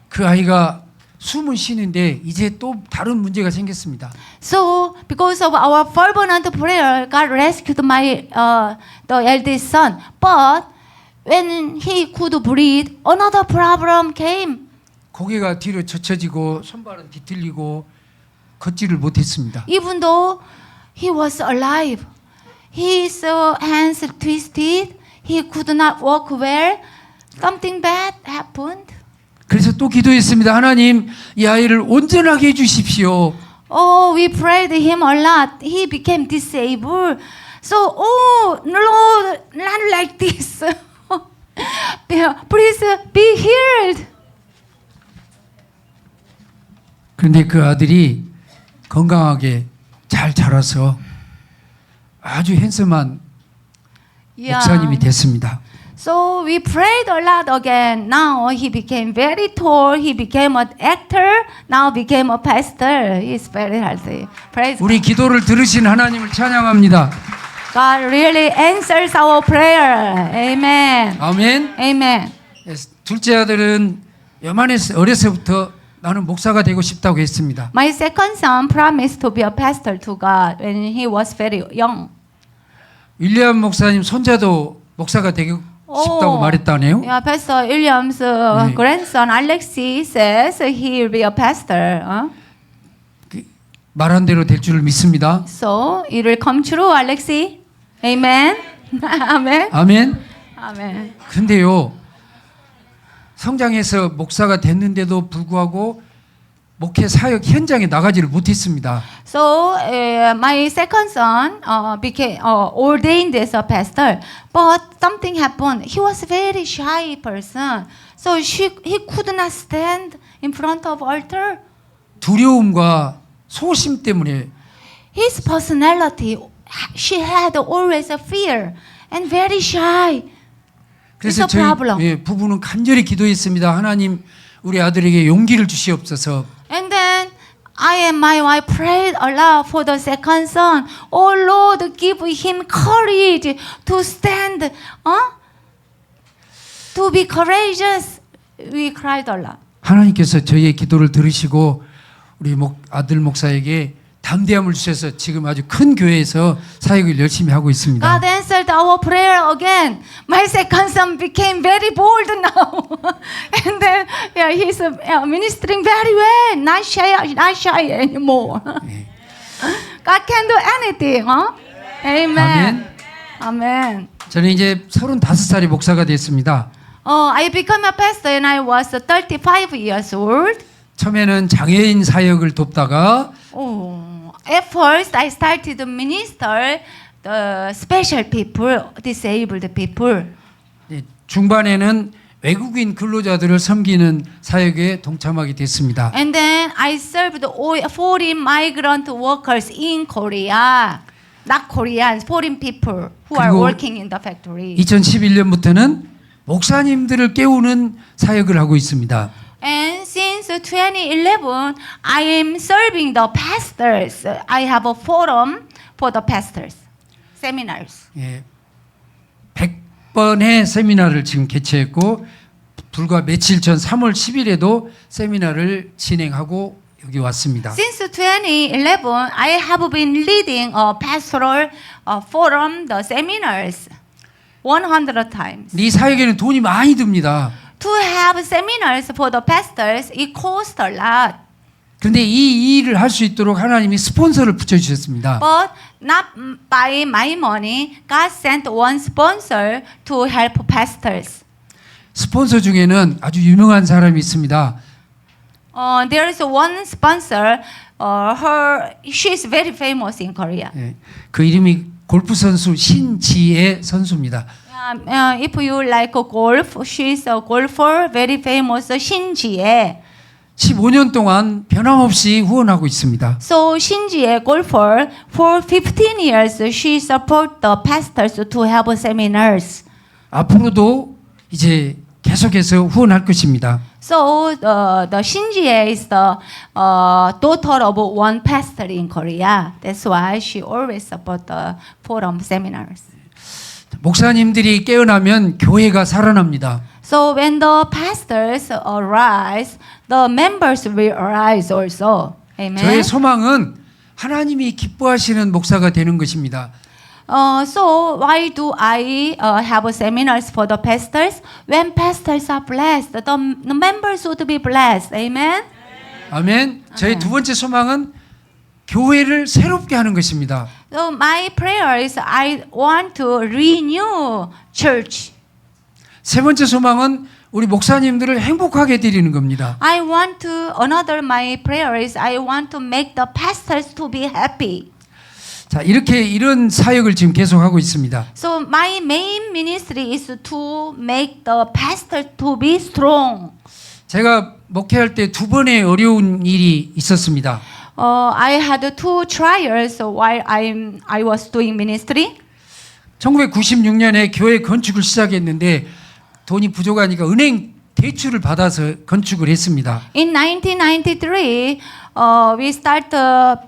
그 아이가 숨을 쉬는데 이제 또 다른 문제가 생겼습니다. So because of our fervent prayer, God rescued my the eldest son. But when he could breathe, another problem came. 고개가 뒤로 젖혀지고 손발은 뒤틀리고 걷지를 못했습니다. Even though he was alive, his hands twisted, he could not walk well. Something bad happened. 그래서 또 기도했습니다. 하나님, 이 아이를 온전하게 해주십시오. Oh, we prayed him a lot. He became disabled. So, oh, Lord, not like this. Please be healed. 그런데 그 아들이 건강하게 잘 자라서 아주 핸섬한 목사님이 됐습니다. So we prayed a lot again. Now he became very tall. He became an actor. Now became a pastor. He's very healthy. Praise 우리 기도를 들으신 하나님을 찬양합니다. God really answers our prayer. Amen. 아멘. Amen. 둘째 아들은 요만해서 어려서부터 나는 목사가 되고 싶다고 했습니다. My second son promised to be a pastor to God when he was very young. 윌리엄 목사님 손자도 목사가 되고 싶다고 말했다네요. Yeah, Pastor William's 네. grandson Alexi says he will be a pastor. 말한 대로 될 줄을 믿습니다. So it will come true, Alexi. Amen. Amen. 아멘. Amen. 근데요, 성장해서 목사가 됐는데도 불구하고 목회 사역 현장에 나가지를 못했습니다. So my second son became ordained as a pastor, but something happened. He was a very shy person, so he could not stand in front of altar. 두려움과 소심 때문에 His personality, she had always a fear and very shy. 그래서 It's a problem. 부부는 간절히 기도했습니다. 하나님, 우리 아들에게 용기를 주시옵소서. And then I and my wife prayed a lot for the second son. Oh Lord, give him courage to stand, to be courageous. We cried a lot. 하나님께서 저희의 기도를 들으시고 우리 아들 목사에게 담대함을 주셔서 지금 아주 큰 교회에서 사역을 열심히 하고 있습니다. God answered our prayer again. My second son became very bold now, and then he's ministering very well. Not shy anymore. God can do anything, huh? Amen. Amen. 저는 이제 35살의 목사가 됐습니다. I became a pastor when I was 35 years old. 처음에는 장애인 사역을 돕다가 At first, I started to minister the special people, disabled people. 예, 중반에는 외국인 근로자들을 섬기는 사역에 동참하게 됐습니다. And then I served foreign migrant workers in Korea. Not Koreans, foreign people who are 그리고 working in the factory. 2011년부터는 목사님들을 깨우는 사역을 하고 있습니다. And since 2011, I am serving the pastors. I have a forum for the pastors, seminars. 예, 100번의 세미나를 지금 개최했고 불과 며칠 전 3월 10일에도 세미나를 진행하고 여기 왔습니다. Since 2011, I have been leading a pastoral forum, the seminars, 100 times. 이 사역에는 돈이 많이 듭니다. To have seminars for the pastors, it costs a lot. 그런데 이 일을 할 수 있도록 하나님이 스폰서를 붙여주셨습니다. But not by my money, God sent one sponsor to help pastors. 스폰서 중에는 아주 유명한 사람이 있습니다. There is one sponsor. She is very famous in Korea. 예, 그 이름이 골프 선수 신지혜 선수입니다. If you like golf, she is a golfer, very famous 신지혜. 15년 동안 변함없이 후원하고 있습니다. So 신지혜 golfer for 15 years she support the pastors to have seminars. 앞으로도 이제 계속해서 후원할 것입니다. So the 신지혜 is the daughter of one pastor in Korea. That's why she always support the forum seminars. 목사님들이 깨어나면 교회가 살아납니다. So when the pastors arise, the members will arise also. Amen. 저의 소망은 하나님이 기뻐하시는 목사가 되는 것입니다. So why do I have seminars for the pastors? When pastors are blessed, the members would be blessed. Amen. 아멘. 저의 두 번째 소망은 교회를 새롭게 하는 것입니다. So my prayer is I want to renew church. 세 번째 소망은 우리 목사님들을 행복하게 드리는 겁니다. I want to another my prayer is I want to make the pastors to be happy. 자, 이런 사역을 지금 계속하고 있습니다. So my main ministry is to make the pastor to be strong. 제가 목회할 때 두 번의 어려운 일이 있었습니다. I had two trials while I was doing ministry. 1996년에 교회 건축을 시작했는데 돈이 부족하니까 은행 대출을 받아서 건축을 했습니다. In 1993, we start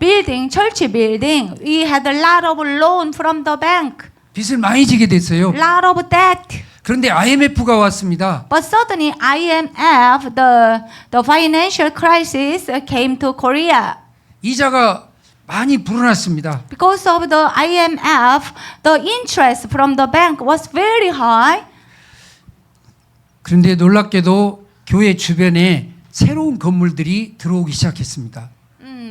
building church building. We had a lot of loan from the bank, 빚을 많이 지게 됐어요. lot of debt. 그런데 IMF가 왔습니다. But suddenly IMF, the financial crisis came to Korea. 이자가 많이 불어났습니다. Because of the IMF, the interest from the bank was very high. 그런데 놀랍게도 교회 주변에 새로운 건물들이 들어오기 시작했습니다.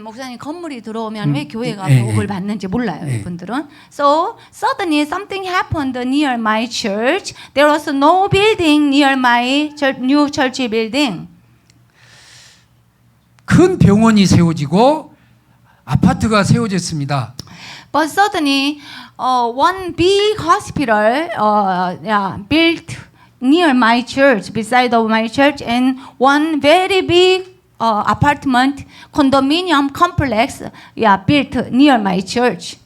목사님 건물이 들어오면 왜 교회가 예, 도움을 예. 받는지 몰라요, 예. 이분들은. So suddenly something happened near my church. There was no building near my new church building. 큰 병원이 세워지고 아파트가 세워졌습니다. But suddenly, one big hospital built near my church, beside of my church, and one very big apartment condominium complex built near my church.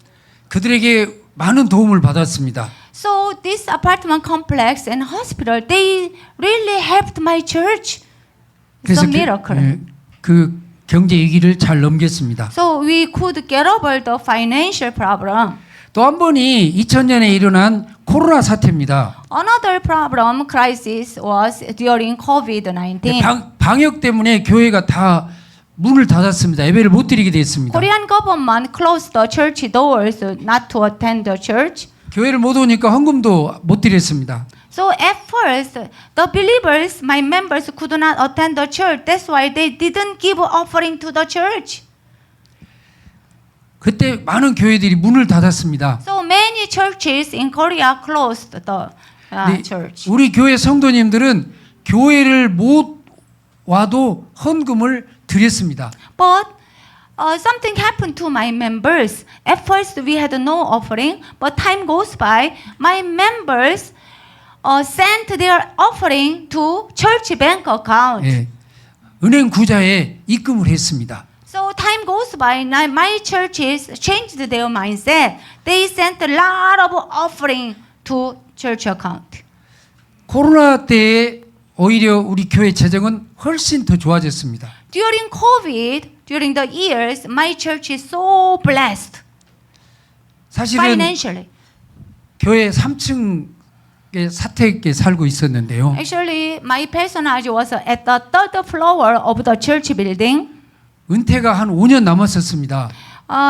그들에게 많은 도움을 받았습니다. So this apartment complex and hospital, they really helped my church. It's a miracle. 그 경제 위기를 잘 넘겼습니다. So we could get over the financial problem. 또 한 번이 2000년에 일어난 코로나 사태입니다. Another problem crisis was during COVID-19. 방역 때문에 교회가 다 문을 닫았습니다. 예배를 못 드리게 됐습니다. Korean government closed the church doors not to attend the church. 교회를 못 오니까 헌금도 못 드렸습니다. So at first, the believers, my members, could not attend the church. That's why they didn't give offering to the church. 그때 많은 교회들이 문을 닫았습니다. So many churches in Korea closed the 근데 church. 우리 교회 성도님들은 교회를 못 와도 헌금을 드렸습니다. But something happened to my members. At first, we had no offering, but time goes by. My members sent their offering to church bank account. 예, 은행 구자에 입금을 했습니다. So time goes by. Now my churches changed their mindset. They sent a lot of offering to church account. 코로나 때에 오히려 우리 교회 재정은 훨씬 더 좋아졌습니다. During COVID, during the years, my church is so blessed 사실은 financially. 교회 3층에 사택에 살고 있었는데요. Actually, my personage was at the third floor of the church building. 은퇴가 한 5년 남았었습니다.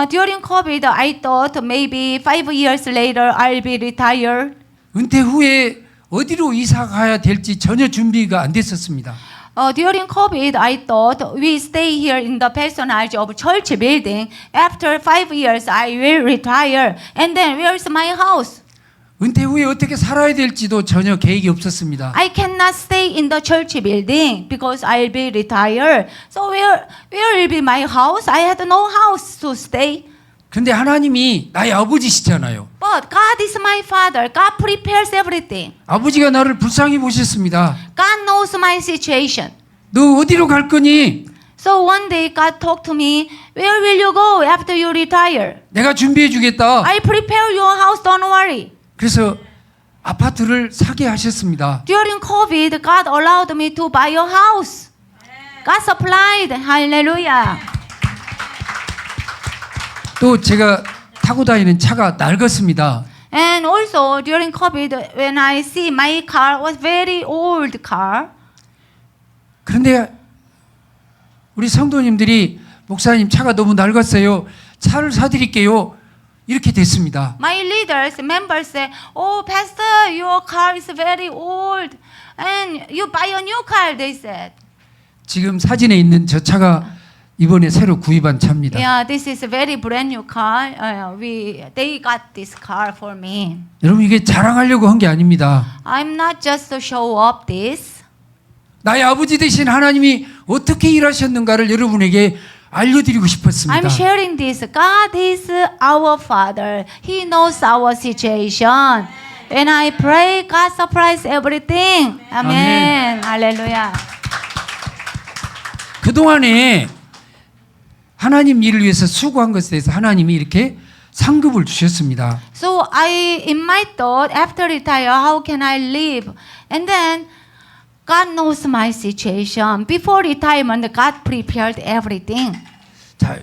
During COVID, I thought maybe 5 years later I'll be retired. 은퇴 후에 어디로 이사 가야 될지 전혀 준비가 안 됐었습니다. During COVID, I thought we stay here in the personage of church building. After 5 years, I will retire. And then where's my house? 은퇴 후에 어떻게 살아야 될지도 전혀 계획이 없었습니다. I cannot stay in the church building because I'll be retired. So where will be my house? I had no house to stay. 근데 하나님이 나의 아버지시잖아요. But God is my father. God prepares everything. 아버지가 나를 불쌍히 보셨습니다. God knows my situation. 너 어디로 갈 거니? So one day God talked to me, where will you go after you retire? 내가 준비해 주겠다. I prepare your house, don't worry. 그래서 아파트를 사게 하셨습니다. During COVID, God allowed me to buy a house. God supplied. Hallelujah. 또 제가 타고 다니는 차가 낡았습니다. And also during COVID, when I see my car was very old car. 그런데 우리 성도님들이 목사님 차가 너무 낡았어요. 차를 사드릴게요. 이렇게 됐습니다. My leaders, members say, "Oh, Pastor, your car is very old, and you buy a new car." They said. 지금 사진에 있는 저 차가 이번에 새로 구입한 차입니다. Yeah, this is a very brand new car. They got this car for me. 여러분 이게 자랑하려고 한 게 아닙니다. I'm not just to show up this. 나의 아버지 되신 하나님이 어떻게 일하셨는가를 여러분에게 알려드리고 싶었습니다. I'm sharing this. God is our Father. He knows our situation. When I pray, God supplies everything. Amen. Hallelujah. 그동안에 하나님 일을 위해서 수고한 것에 대해서 하나님이 이렇게 상급을 주셨습니다. So in my thought, after retire, how can I live? And then God knows my situation. Before retirement, God prepared everything. 자,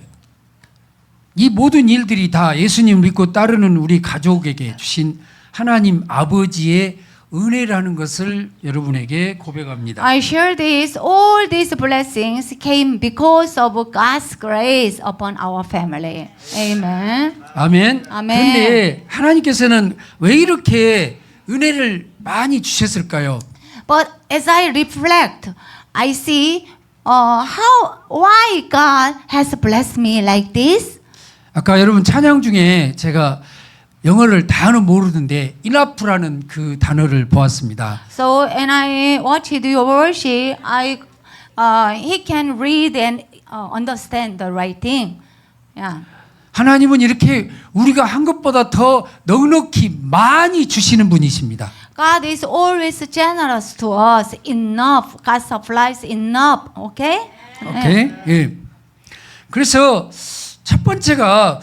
이 모든 일들이 다 예수님 믿고 따르는 우리 가족에게 주신 하나님 아버지의 은혜라는 것을 여러분에게 고백합니다. I share this. All these blessings came because of God's grace upon our family. Amen. 아멘. 아멘. 그런데 하나님께서는 왜 이렇게 은혜를 많이 주셨을까요? But as I reflect, I see why God has blessed me like this. 아까 여러분 찬양 중에 제가 영어를 단어 모르는데 enough라는 그 단어를 보았습니다. So when I watched your worship, he can read and understand the right thing. Yeah. 하나님은 이렇게 우리가 한 것보다 더 넉넉히 많이 주시는 분이십니다. God is always generous to us. Enough. God supplies enough. Okay? 오케이. 예. 그래서 첫 번째가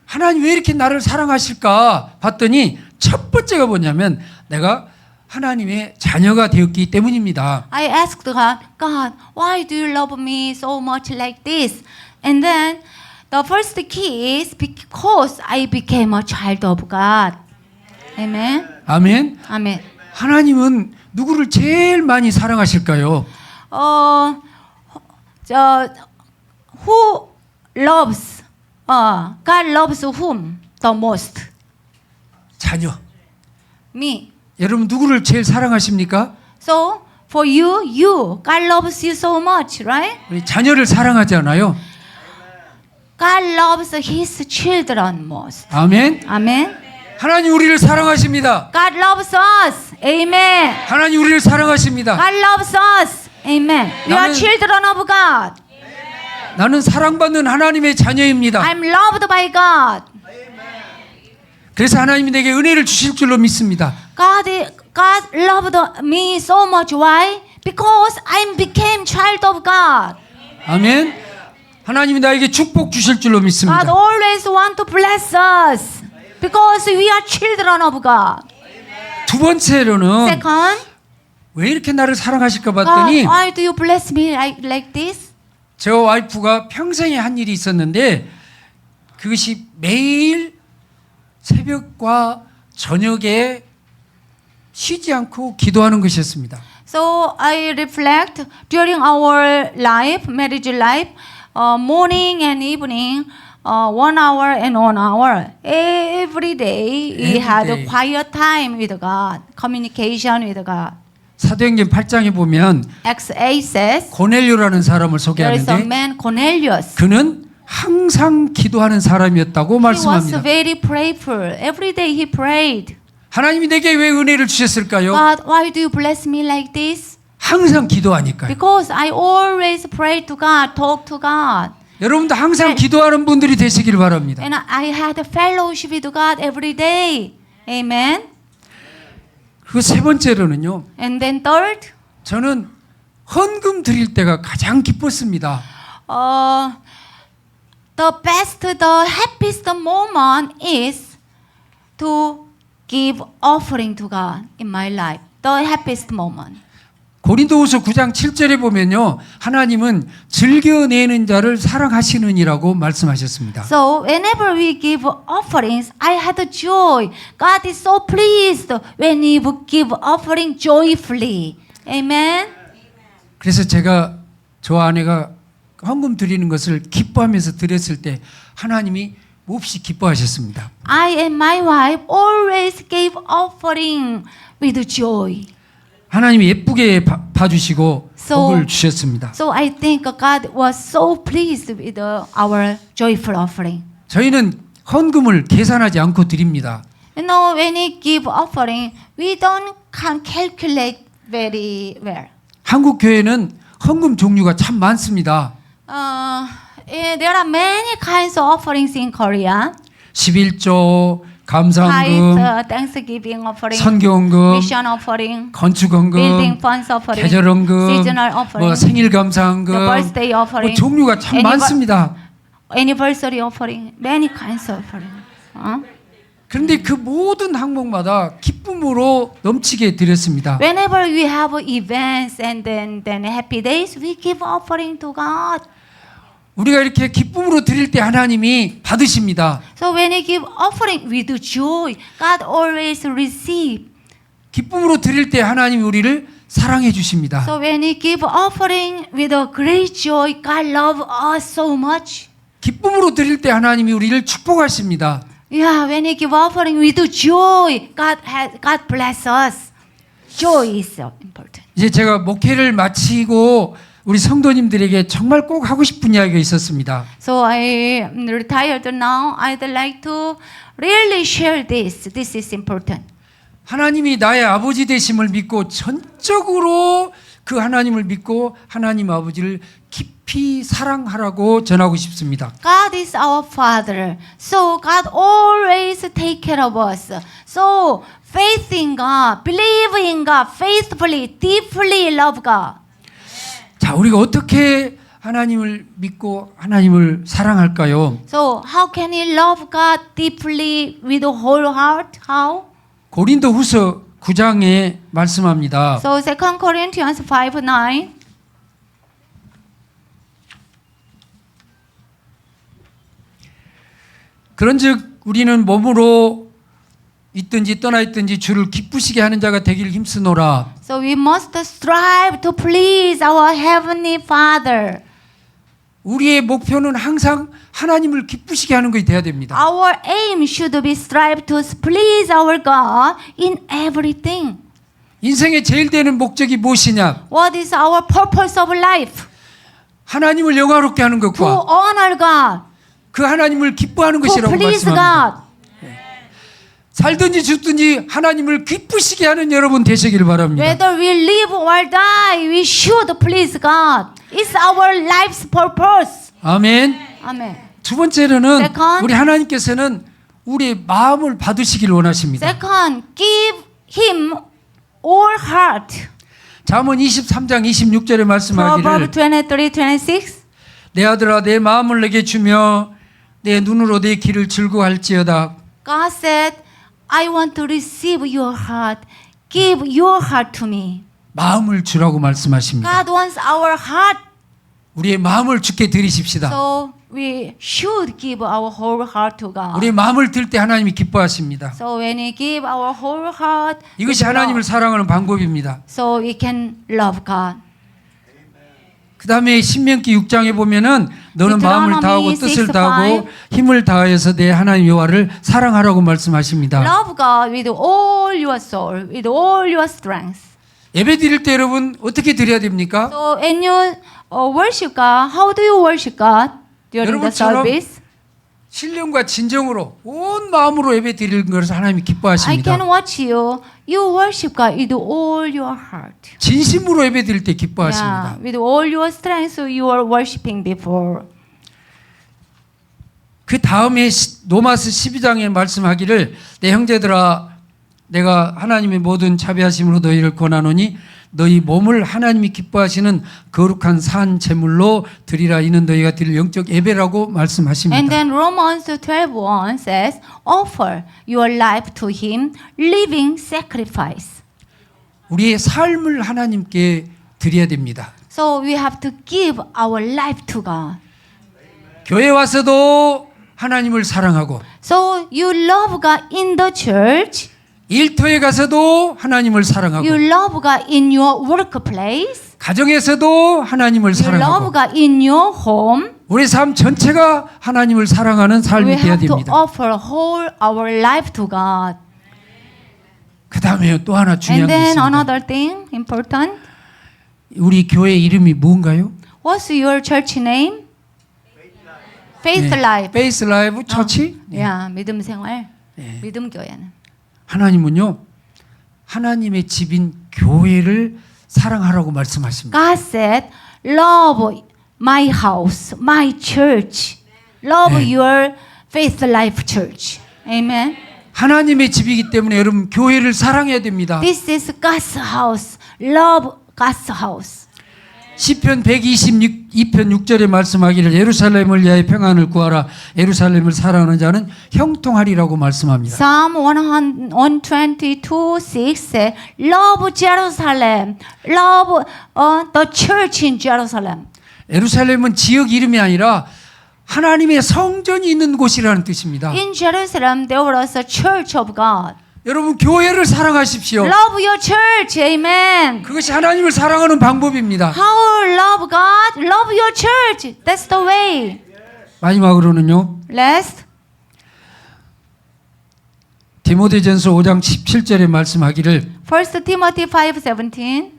하나님 왜 이렇게 나를 사랑하실까 봤더니 첫 번째가 뭐냐면 내가 하나님의 자녀가 되었기 때문입니다. I asked God, God, why do you love me so much like this? And then the first key is because I became a child of God. Amen. 아멘. Amen. 하나님은 누구를 제일 많이 사랑하실까요? Who loves? God loves whom the most? 자녀. Me. 여러분 누구를 제일 사랑하십니까? So for you, God loves you so much, right? 우리 자녀를 사랑하지 않아요? God loves His children most. 아멘. Amen. 하나님 우리를 사랑하십니다. God loves us. Amen. 하나님 우리를 사랑하십니다. God loves us. Amen. We are 나는- children of God. 나는 사랑받는 하나님의 자녀입니다. I'm loved by God. 그래서 하나님이 내게 은혜를 주실 줄로 믿습니다. God loved me so much. Why? Because I became child of God. 아멘. 하나님이 나에게 축복 주실 줄로 God 믿습니다. always want to bless us because we are children of God. 두 번째로는 Second, 왜 이렇게 나를 사랑하실까 God, 봤더니 why do you bless me like this? 저 와이프가 평생에 한 일이 있었는데 그것이 매일 새벽과 저녁에 쉬지 않고 기도하는 것이었습니다. So I reflect during our life, marriage life, morning and evening, 1 hour and 1 hour. Every day we Every had day. a quiet time with God, communication with God. 사도행전 8장에 보면 Acts 8 says 고넬료라는 사람을 there is a 소개하는데 man Cornelius. 그는 항상 기도하는 사람이었다고 He was 말씀합니다. very prayerful. Every day he prayed. 하나님이 내게 왜 은혜를 주셨을까요? God, why do you bless me like this? 항상 기도하니까요. Because I always pray to God, talk to God. 여러분도 항상 기도하는 분들이 되시길 바랍니다. And I had a fellowship with God every day. Amen. 그리고 세 번째로는요. And then third, 저는 헌금 드릴 때가 가장 기뻤습니다. the best, the happiest moment is to give offering to God in my life. The happiest moment. 고린도후서 9장 7절에 보면요. 하나님은 즐겨내는 자를 사랑하시느니라고 말씀하셨습니다. So whenever we give offerings, I had joy. God is so pleased when we give offering joyfully. Amen. 그래서 제가 저 아내가 헌금 드리는 것을 기뻐하면서 드렸을 때 하나님이 몹시 기뻐하셨습니다. I and my wife always gave offering with joy. 하나님이 예쁘게 봐주시고 So- 복을 주셨습니다. So I think God was so pleased with our joyful offering. 저희는 헌금을 계산하지 않고 드립니다. You know, when we give offering, we don't can calculate very well. 한국 교회는 헌금 종류가 참 많습니다. There are many kinds of offerings in Korea. 11조, Tithe, 감사헌금, Thanksgiving offering, 선교헌금, mission offering, building 건축헌금, funds offering, 계절헌금, seasonal offering, 뭐 생일감사헌금, the birthday offering, 뭐 종류가 참 많습니다. anniversary offering, many kinds of offering. 그런데 그 모든 항목마다 기쁨으로 넘치게 드렸습니다. Whenever we have events and then happy days, we give offering to God. 우리가 이렇게 기쁨으로 드릴 때 하나님이 받으십니다. So when we give offering with joy, God always receive. 기쁨으로 드릴 때 하나님이 우리를 사랑해 주십니다. So when we give offering with a great joy, God love us so much. 기쁨으로 드릴 때 하나님이 우리를 축복하십니다. Yeah, when we give offering with joy, God bless us. Joy is so important. 이제 제가 목회를 마치고 우리 성도님들에게 정말 꼭 하고 싶은 이야기가 있었습니다. So I retired now. I'd like to really share this. This is important. 하나님이 나의 아버지 되심을 믿고 전적으로 그 하나님을 믿고 하나님 아버지를 깊이 사랑하라고 전하고 싶습니다. God is our Father. So God always take care of us. So faith in God, believe in God, faithfully, deeply love God. 자, 우리가 어떻게 하나님을 믿고 하나님을 사랑할까요? So how can we love God deeply with the whole heart? How? 고린도후서 9장에 말씀합니다. So 2 Corinthians 5:9. 그런즉 우리는 몸으로 있든지 떠나 있든지 주를 기쁘시게 하는 자가 되기를 힘쓰노라. So we must strive to please our heavenly Father. 우리의 목표는 항상 하나님을 기쁘시게 하는 것이 돼야 됩니다. Our aim should be strive to please our God in everything. 인생의 제일 되는 목적이 무엇이냐? What is our purpose of life? 하나님을 영화롭게 하는 To 것과 honor God, 그 하나님을 기뻐하는 to 것이라고 please 말씀합니다. God. 살든지 죽든지 하나님을 기쁘시게 하는 여러분 되시길 바랍니다. Whether we live or die, we should please God. It's our life's purpose. 아멘. Amen. 두 번째로는 Second. 우리 하나님께서는 우리의 마음을 받으시길 원하십니다. Second, give him all heart. 잠언 23장 26절에 말씀하기를 Proverbs 23:26. 내 아들아 내 마음을 내게 주며 내 눈으로 내 길을 즐거워할지어다. God said, I want to receive your heart. Give your heart to me. 마음을 주라고 말씀하십니다. God wants our heart. 우리의 마음을 주께 드리십시다. So we should give our whole heart to God. 우리의 마음을 들 때 하나님이 기뻐하십니다. So when we give our whole heart, 이것이 with 하나님을 love, 사랑하는 방법입니다. so we can love God. 그 다음에 신명기 6장에 보면은 너는 마음을 다하고 뜻을 다하고 힘을 다하여서 내 하나님 여호와를 사랑하라고 말씀하십니다. Love God with all your soul, with all your strength. 예배 드릴 때 여러분 어떻게 드려야 됩니까? So when you worship God, how do you worship God during the 여러분처럼 service? 신령과 진정으로 온 마음으로 예배 드리는 것을 하나님이 I 기뻐하십니다. can watch you. You worship God with all your heart. 진심으로 예배 드릴 때 기뻐하십니다. Yeah, with all your strength, you are worshiping before. 그 다음에 로마서 12장에 말씀하기를 내 형제들아 내가 하나님의 모든 자비하심으로 너희를 권하노니 너희 몸을 하나님이 기뻐하시는 거룩한 산 제물로 드리라. 이는 너희가 드릴 영적 예배라고 말씀하십니다. And then Romans 12:1 says, offer your life to him, living sacrifice. 우리의 삶을 하나님께 드려야 됩니다. So we have to give our life to God. 교회 와서도 하나님을 사랑하고 So you love God in the church. 일터에 가서도 하나님을 사랑하고 You love God in your workplace. 가정에서도 하나님을 You love 사랑하고 God in your home. 우리 삶 전체가 하나님을 사랑하는 We 삶이 되어야 have to 됩니다. offer whole our life to God. 그 다음에 또 하나 And 중요한 게 then 있습니다. another thing important. 우리 교회 이름이 뭔가요? What's your church name? Faith Life. 페이스 라이브 처치? 야, 믿음 생활. 믿음 교회는. 하나님은요 하나님의 집인 교회를 사랑하라고 말씀하십니다. God said, love my house, my church. Love 네. your Faith Life Church. Amen. 하나님의 집이기 때문에 여러분 교회를 사랑해야 됩니다. This is God's house. Love God's house. 시편 122편 6절에 말씀하기를 예루살렘을 위하여 평안을 구하라. 예루살렘을 사랑하는 자는 형통하리라고 말씀합니다. Psalm 122:6 says, love Jerusalem. Love the church in Jerusalem. 예루살렘은 지역 이름이 아니라 하나님의 성전이 있는 곳이라는 뜻입니다. In Jerusalem, there was a church of God. 여러분 교회를 사랑하십시오. Love your church. Amen. 그것이 하나님을 사랑하는 방법입니다. How love God? Love your church. That's the way. 마지막으로는요. Last. 디모데전서 5장 17절에 말씀하기를 1 Timothy 5:17.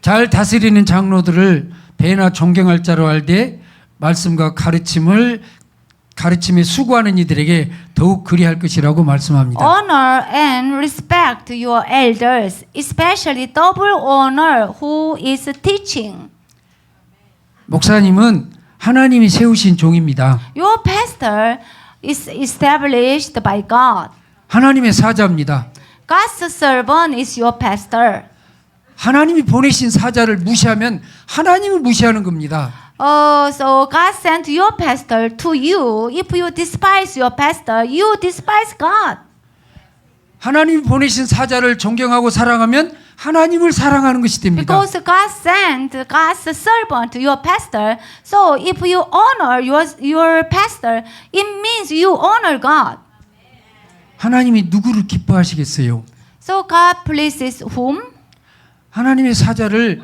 잘 다스리는 장로들을 배나 존경할 자로 알되 말씀과 가르침에 수고하는 이들에게 더욱 그리할 것이라고 말씀합니다. Honor and respect your elders, especially double honor who is teaching. 목사님은 하나님이 세우신 종입니다. Your pastor is established by God. 하나님의 사자입니다. God's servant is your pastor. 하나님이 보내신 사자를 무시하면 하나님을 무시하는 겁니다. So God sent your pastor to you. If you despise your pastor, you despise God. 하나님이 보내신 사자를 존경하고 사랑하면 하나님을 사랑하는 것이 됩니다. Because God sent God's servant, your pastor. So if you honor your pastor, it means you honor God. 하나님이 누구를 기뻐하시겠어요? So God pleases whom? 하나님의 사자를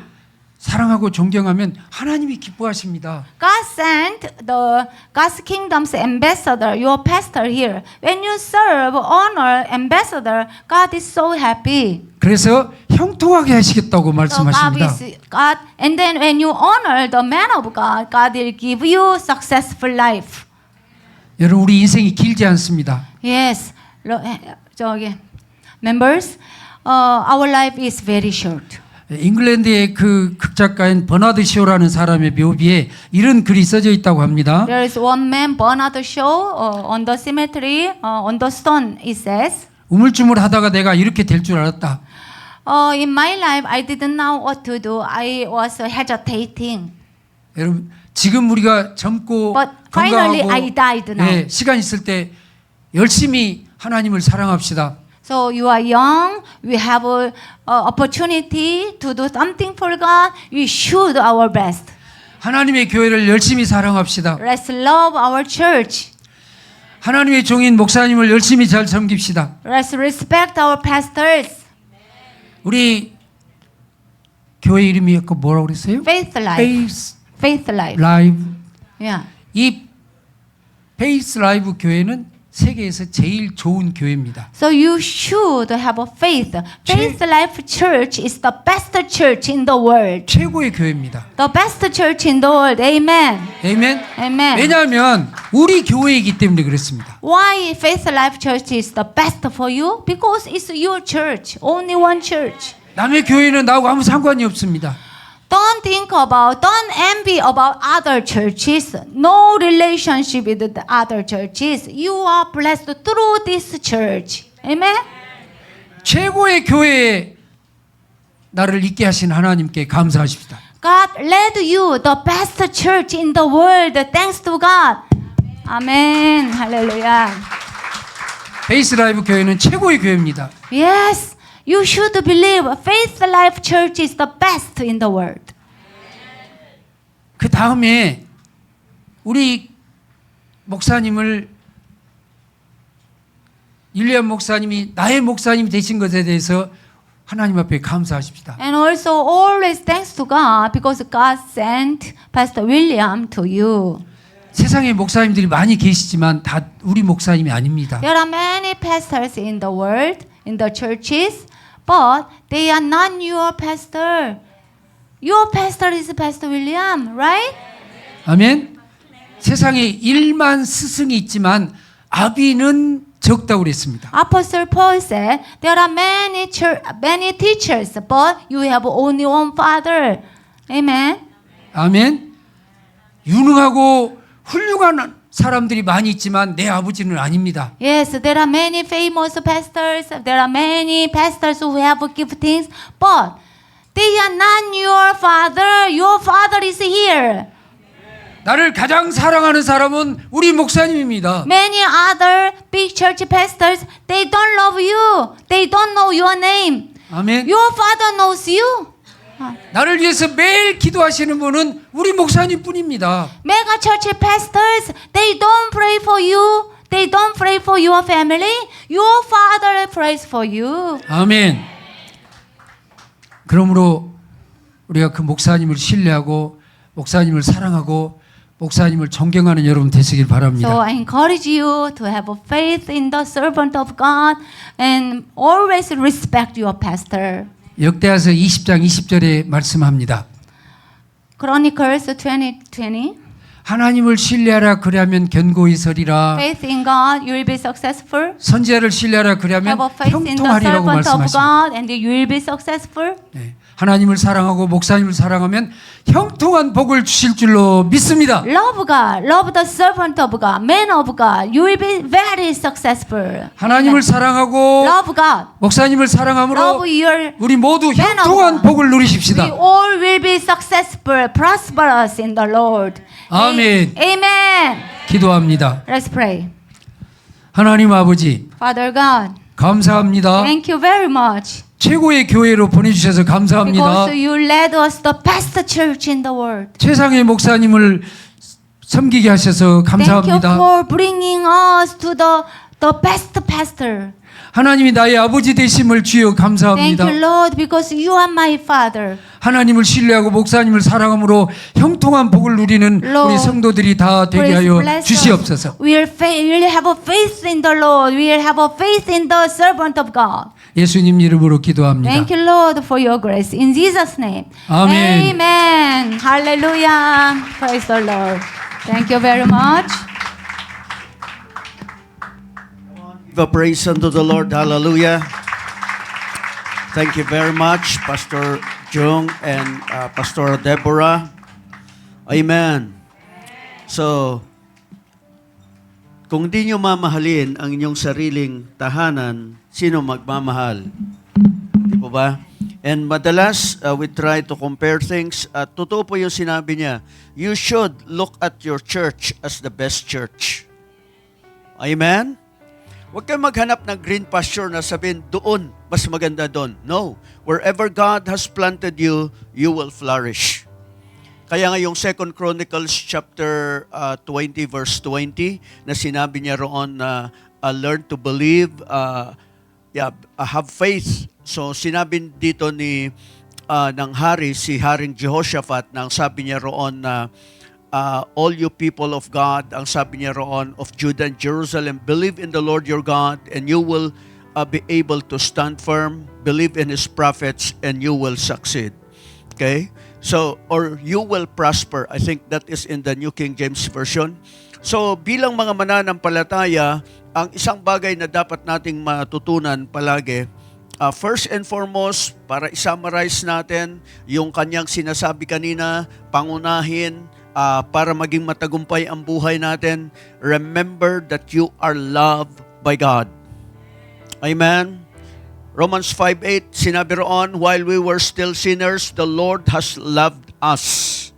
사랑하고 존경하면 하나님이 기뻐하십니다. God sent God's kingdom's ambassador, your pastor here. When you serve, honor ambassador, God is so happy. 그래서 형통하게 하시겠다고 So God 말씀하십니다. is God, and then when you honor the man of God, God will give you successful life. 여러분 우리 인생이 길지 않습니다. Yes, 저기 members, our life is very short. 잉글랜드의 그 극작가인 버나드 쇼라는 사람의 묘비에 이런 글이 써져 있다고 합니다. There is one man, Bernard Shaw, on the cemetery, on the stone, it says, 우물쭈물하다가 내가 이렇게 될 줄 알았다. in my life, I didn't know what to do. I was hesitating. 여러분 지금 우리가 젊고 But finally, 건강하고 I died now. 예, 시간 있을 때 열심히 하나님을 사랑합시다. So you are young, we have a opportunity to do something for God. We should do our best. 하나님의 교회를 열심히 사랑합시다. Let's love our church. 하나님의 종인 목사님을 열심히 잘 섬깁시다. Let's respect our pastors. 우리 교회 이름이 뭐라고 그랬어요? Faith life. 페이스 Faith life. 라이브. Yeah. 이 페이스 라이브 교회는 세계에서 제일 좋은 교회입니다. So you should have a faith. Faith Life Church is the best church in the world. 최고의 교회입니다. The best church in the world. Amen. 아멘. Amen. 왜냐하면 우리 교회이기 때문에 그렇습니다. Why Faith Life Church is the best for you? Because it's your church. Only one church. 남의 교회는 나하고 아무 상관이 없습니다. Don't envy about other churches. No relationship with the other churches. You are blessed through this church. Amen. 최고의 교회에 나를 있게 하신 하나님께 감사하십시다. God led you the best church in the world. Thanks to God. Amen. Hallelujah. 페이스 라이브 교회는 최고의 교회입니다. Yes, you should believe Faith Life Church is the best in the world. 그 다음에 우리 목사님을 윌리엄 목사님이 나의 목사님이 되신 것에 대해서 하나님 앞에 감사하십시다. And also always thanks to God because God sent Pastor William to you. 세상에 목사님들이 많이 계시지만 다 우리 목사님이 아닙니다. There are many pastors in the world, in the churches, but they are not your pastor. Your pastor is Pastor William, right? 아멘. 세상에 1만 스승이 있지만 아비는 적다고 그랬습니다. Apostle Paul said, there are many teachers, but you have only one father. Amen. 아멘. 유능하고 훌륭한 사람들이 많이 있지만 내 아버지는 아닙니다. Yes, there are many famous pastors. There are many pastors who have giftings, but they are not your father. Your father is here. 나를 가장 사랑하는 사람은 우리 목사님입니다. Many other big church pastors, they don't love you. They don't know your name. 아멘. Your father knows you. 나를 위해서 매일 기도하시는 분은 우리 목사님뿐입니다. Mega church pastors, they don't pray for you. They don't pray for your family. Your father prays for you. 아멘. 그러므로 우리가 그 목사님을 신뢰하고 목사님을 사랑하고 목사님을 존경하는 여러분 되시길 So 바랍니다. I encourage you to have a faith in the servant of God and always respect your pastor. 역대하서 20장 20절에 말씀합니다. Chronicles 20:20. 하나님을 신뢰하라 그리하면 견고히 서리라. Faith in God, you will be successful. 선지자를 신뢰하라 그리하면 Have a faith in the 형통하리라고 servant of 말씀하십니다. God and you will be successful. 네. 하나님을 사랑하고 목사님을 사랑하면 형통한 복을 주실 줄로 믿습니다. Love God, love the servant of God, man of God. You will be very successful. 하나님을 사랑하고 Love God. 목사님을 사랑함으로 Love your 우리 모두 man of 형통한 God. 복을 We 누리십시다. all will be successful, prosperous in the Lord. 아멘. Amen. 기도합니다. Let's pray. 하나님 아버지 Father God, 감사합니다. thank you very much 최고의 교회로 보내주셔서 감사합니다. because you led us the best church in the world. 최상의 목사님을 섬기게 하셔서 Thank you 감사합니다. for bringing us to the best pastor. 하나님이 나의 아버지 되심을 주여 Thank 감사합니다. you, Lord, because you are my father. 하나님을 신뢰하고 목사님을 사랑함으로 형통한 복을 누리는 Lord, 우리 성도들이 다 되게 Please 하여 bless us. 주시옵소서. We'll have a faith in the Lord. We'll have a faith in the servant of God. 예수님 이름으로 기도합니다. Thank you, Lord, for your grace. In Jesus' name. 아멘. Amen. Hallelujah. Praise the Lord. Thank you very much. Give a praise unto the Lord. Hallelujah. Thank you very much, Pastor Jung and Pastor Deborah. Amen. So, kung di nyo mamahalin ang inyong sariling tahanan, sino magmamahal? Di po ba? And madalas, we try to compare things. Totoo po yung sinabi niya, you should look at your church as the best church. Amen? Huwag kayong maghanap ng green pasture na sabihin, doon, mas maganda doon. No. Wherever God has planted you, you will flourish. Kaya nga yung 2 Chronicles chapter 20 verse 20 na sinabi niya roon na learn to believe, have faith. So sinabi dito ni ng hari, si Haring Jehoshaphat, nang sabi niya roon na all you people of God, ang sabi niya roon of Judah and Jerusalem, believe in the Lord your God and you will be able to stand firm, believe in His prophets and you will succeed. Okay? So, or you will prosper. I think that is in the New King James Version. So, bilang mga mananampalataya, ang isang bagay na dapat nating matutunan palagi, first and foremost, para i-summarize natin yung kanyang sinasabi kanina, pangunahin, para maging matagumpay ang buhay natin, remember that you are loved by God. Amen? Romans 5:8, sinabi roon, while we were still sinners, the Lord has loved us.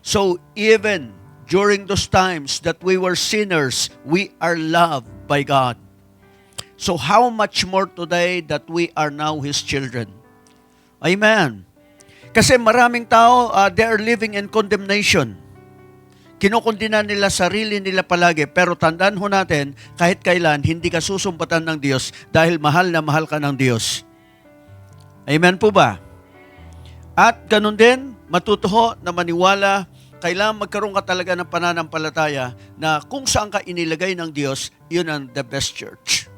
So even during those times that we were sinners, we are loved by God. So how much more today that we are now His children? Amen. Kasi maraming tao, they are living in condemnation. Kinukundina nila sarili nila palagi, pero tandaan ho natin, kahit kailan, hindi ka susumpatan ng Diyos dahil mahal na mahal ka ng Diyos. Amen po ba? At ganun din, matutuho na maniwala, kailangan magkaroon ka talaga ng pananampalataya na kung saan ka inilagay ng Diyos, yun ang the best church.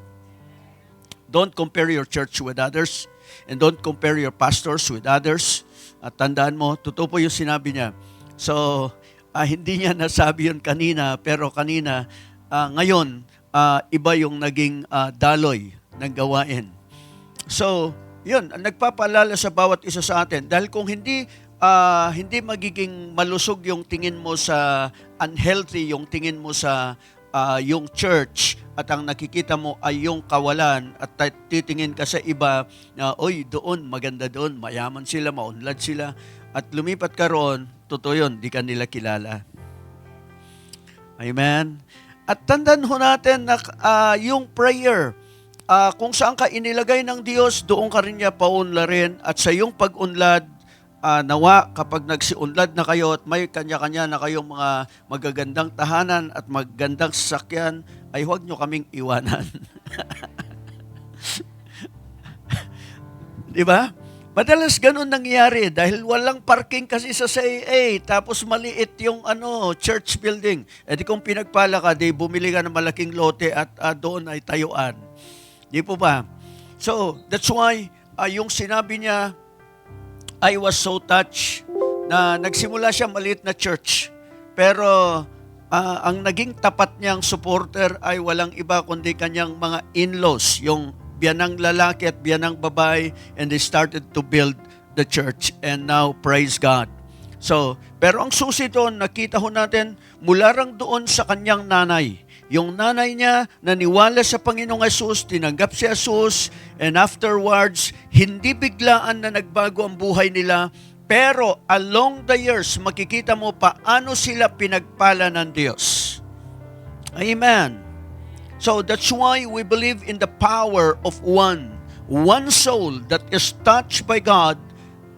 Don't compare your church with others and don't compare your pastors with others. At tandaan mo, totoo po yung sinabi niya. So, hindi niya nasabi yun kanina, pero kanina, ngayon, iba yung naging daloy ng gawain. So, yun, nagpapaalala sa bawat isa sa atin. Dahil kung hindi magiging malusog yung tingin mo sa unhealthy, yung tingin mo sa yung church, at ang nakikita mo ay yung kawalan, at titingin ka sa iba na, oy, doon, maganda doon, mayaman sila, maunlad sila, at lumipat ka roon, totoo yun, di ka nila kilala. Amen? At tandaan ho natin na yung prayer, kung saan ka inilagay ng Diyos, doon ka rin niya paunlarin, at sa iyong pag-unlad, nawa kapag nagsiunlad na kayo at may kanya-kanya na kayong mga magagandang tahanan at magagandang sasakyan, ay huwag nyo kaming iwanan. Di ba? Madalas ganun nangyayari dahil walang parking kasi sa CAA, tapos maliit yung church building. E di kung pinagpala ka, di bumili ka ng malaking lote at doon ay tayuan. Di po ba? So, that's why yung sinabi niya, I was so touched na nagsimula siya maliit na church. Pero ang naging tapat niyang supporter ay walang iba kundi kanyang mga in-laws, yung biyanang lalaki at biyanang babae, and they started to build the church. And now, praise God. So, pero ang susi doon, nakita ho natin, mula rang doon sa kanyang nanay. Yung nanay niya, naniwala sa Panginoong Hesus, tinanggap si Hesus, and afterwards, hindi biglaan na nagbago ang buhay nila, pero along the years, makikita mo paano sila pinagpala ng Diyos. Amen. So that's why we believe in the power of one soul that is touched by God,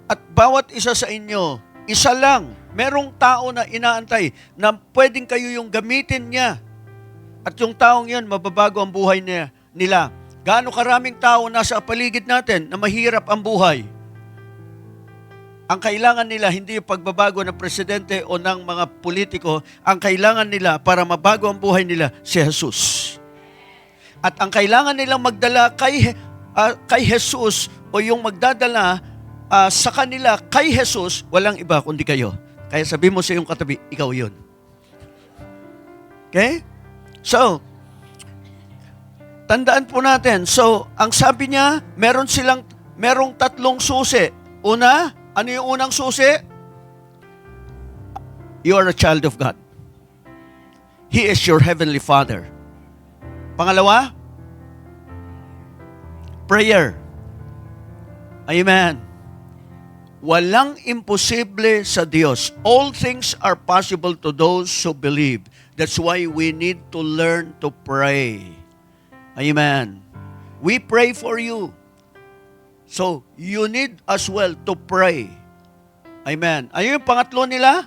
at bawat isa sa inyo, isa lang, merong tao na inaantay na pwedeng kayo yung gamitin niya. At yung taong yun, mababago ang buhay nila. Gaano karaming tao nasa paligid natin na mahirap ang buhay. Ang kailangan nila, hindi yung pagbabago ng presidente o ng mga politiko. Ang kailangan nila para mabago ang buhay nila, si Jesus. At ang kailangan nilang magdala kay Jesus, o yung magdadala sa kanila kay Jesus, walang iba kundi kayo. Kaya sabi mo sa iyong katabi, ikaw yun. Okay? So, tandaan po natin. So, ang sabi niya, merong tatlong susi. Una, Ano yung unang susi? You are a child of God. He is your heavenly Father. Pangalawa, prayer. Amen. Walang imposible sa Diyos. All things are possible to those who believe. That's why we need to learn to pray. Amen. We pray for you. So, you need as well to pray. Amen. Ano yung pangatlo nila?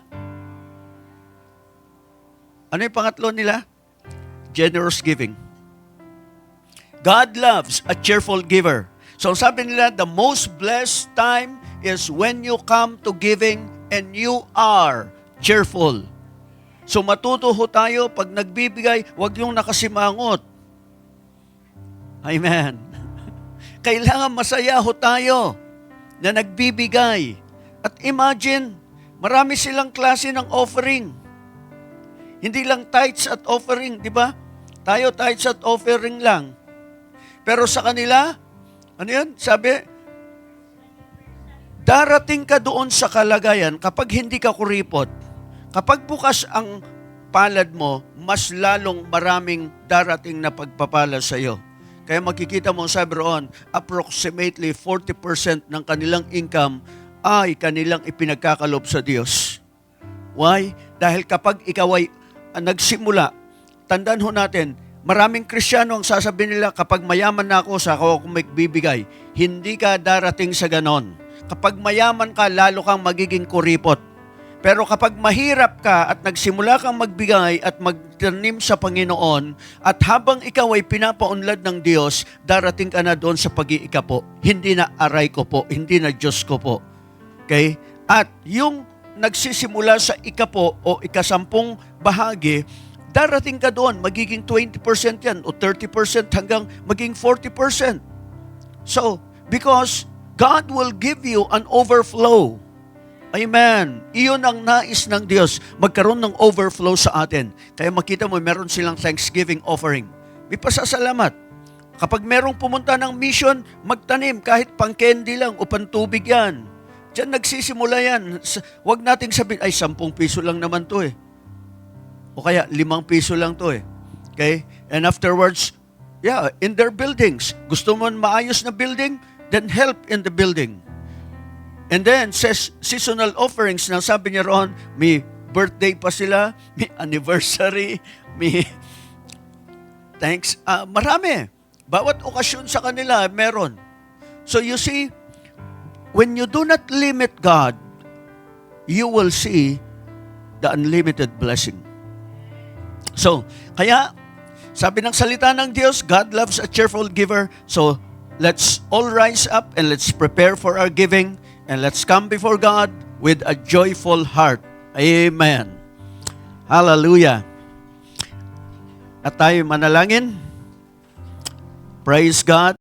Ano yung pangatlo nila? Generous giving. God loves a cheerful giver. So sabi nila, the most blessed time is when you come to giving and you are cheerful. So matuto ho tayo, pag nagbibigay, huwag yung nakasimangot. Amen. Kailangan masaya ho tayo na nagbibigay. At imagine, marami silang klase ng offering. Hindi lang tithes at offering, di ba? Tayo tithes at offering lang. Pero sa kanila, ano yun? Sabi, darating ka doon sa kalagayan kapag hindi ka kuripot. Kapag bukas ang palad mo, mas lalong maraming darating na pagpapala sa iyo. Kaya makikita mo, sabi roon, approximately 40% ng kanilang income ay kanilang ipinagkakalob sa Diyos. Why? Dahil kapag ikaw ay nagsimula, tandaan ho natin, maraming Kristiyano ang sasabihin nila, kapag mayaman na ako, saka ako magbibigay. Hindi ka darating sa ganon. Kapag mayaman ka, lalo kang magiging kuripot. Pero kapag mahirap ka at nagsimula kang magbigay at magtanim sa Panginoon, at habang ikaw ay pinapaunlad ng Diyos, darating ka na doon sa pag-iikapo. Hindi na aray ko po, hindi na Diyos ko po. Okay? At yung nagsisimula sa ikapo o ikasampung bahagi, darating ka doon, magiging 20% yan o 30% hanggang maging 40%. So, because God will give you an overflow. Amen. Iyon ang nais ng Diyos, magkaroon ng overflow sa atin. Kaya makita mo, meron silang Thanksgiving offering. May pasasalamat. Kapag merong pumunta ng mission, magtanim kahit pang candy lang o pantubig yan. Diyan nagsisimula yan. Huwag nating sabihin, ay 10 piso lang naman to eh. O kaya 5 piso lang to eh. Okay? And afterwards, yeah, in their buildings. Gusto mo maayos na building? Then help in the building. And then, says seasonal offerings, na sabi niya roon, may birthday pa sila, may anniversary, may thanks. Marami. Bawat okasyon sa kanila, meron. So you see, when you do not limit God, you will see the unlimited blessing. So, kaya, sabi ng salita ng Diyos, God loves a cheerful giver. So, let's all rise up and let's prepare for our giving and let's come before God with a joyful heart. Amen. Hallelujah. At tayo manalangin. Praise God.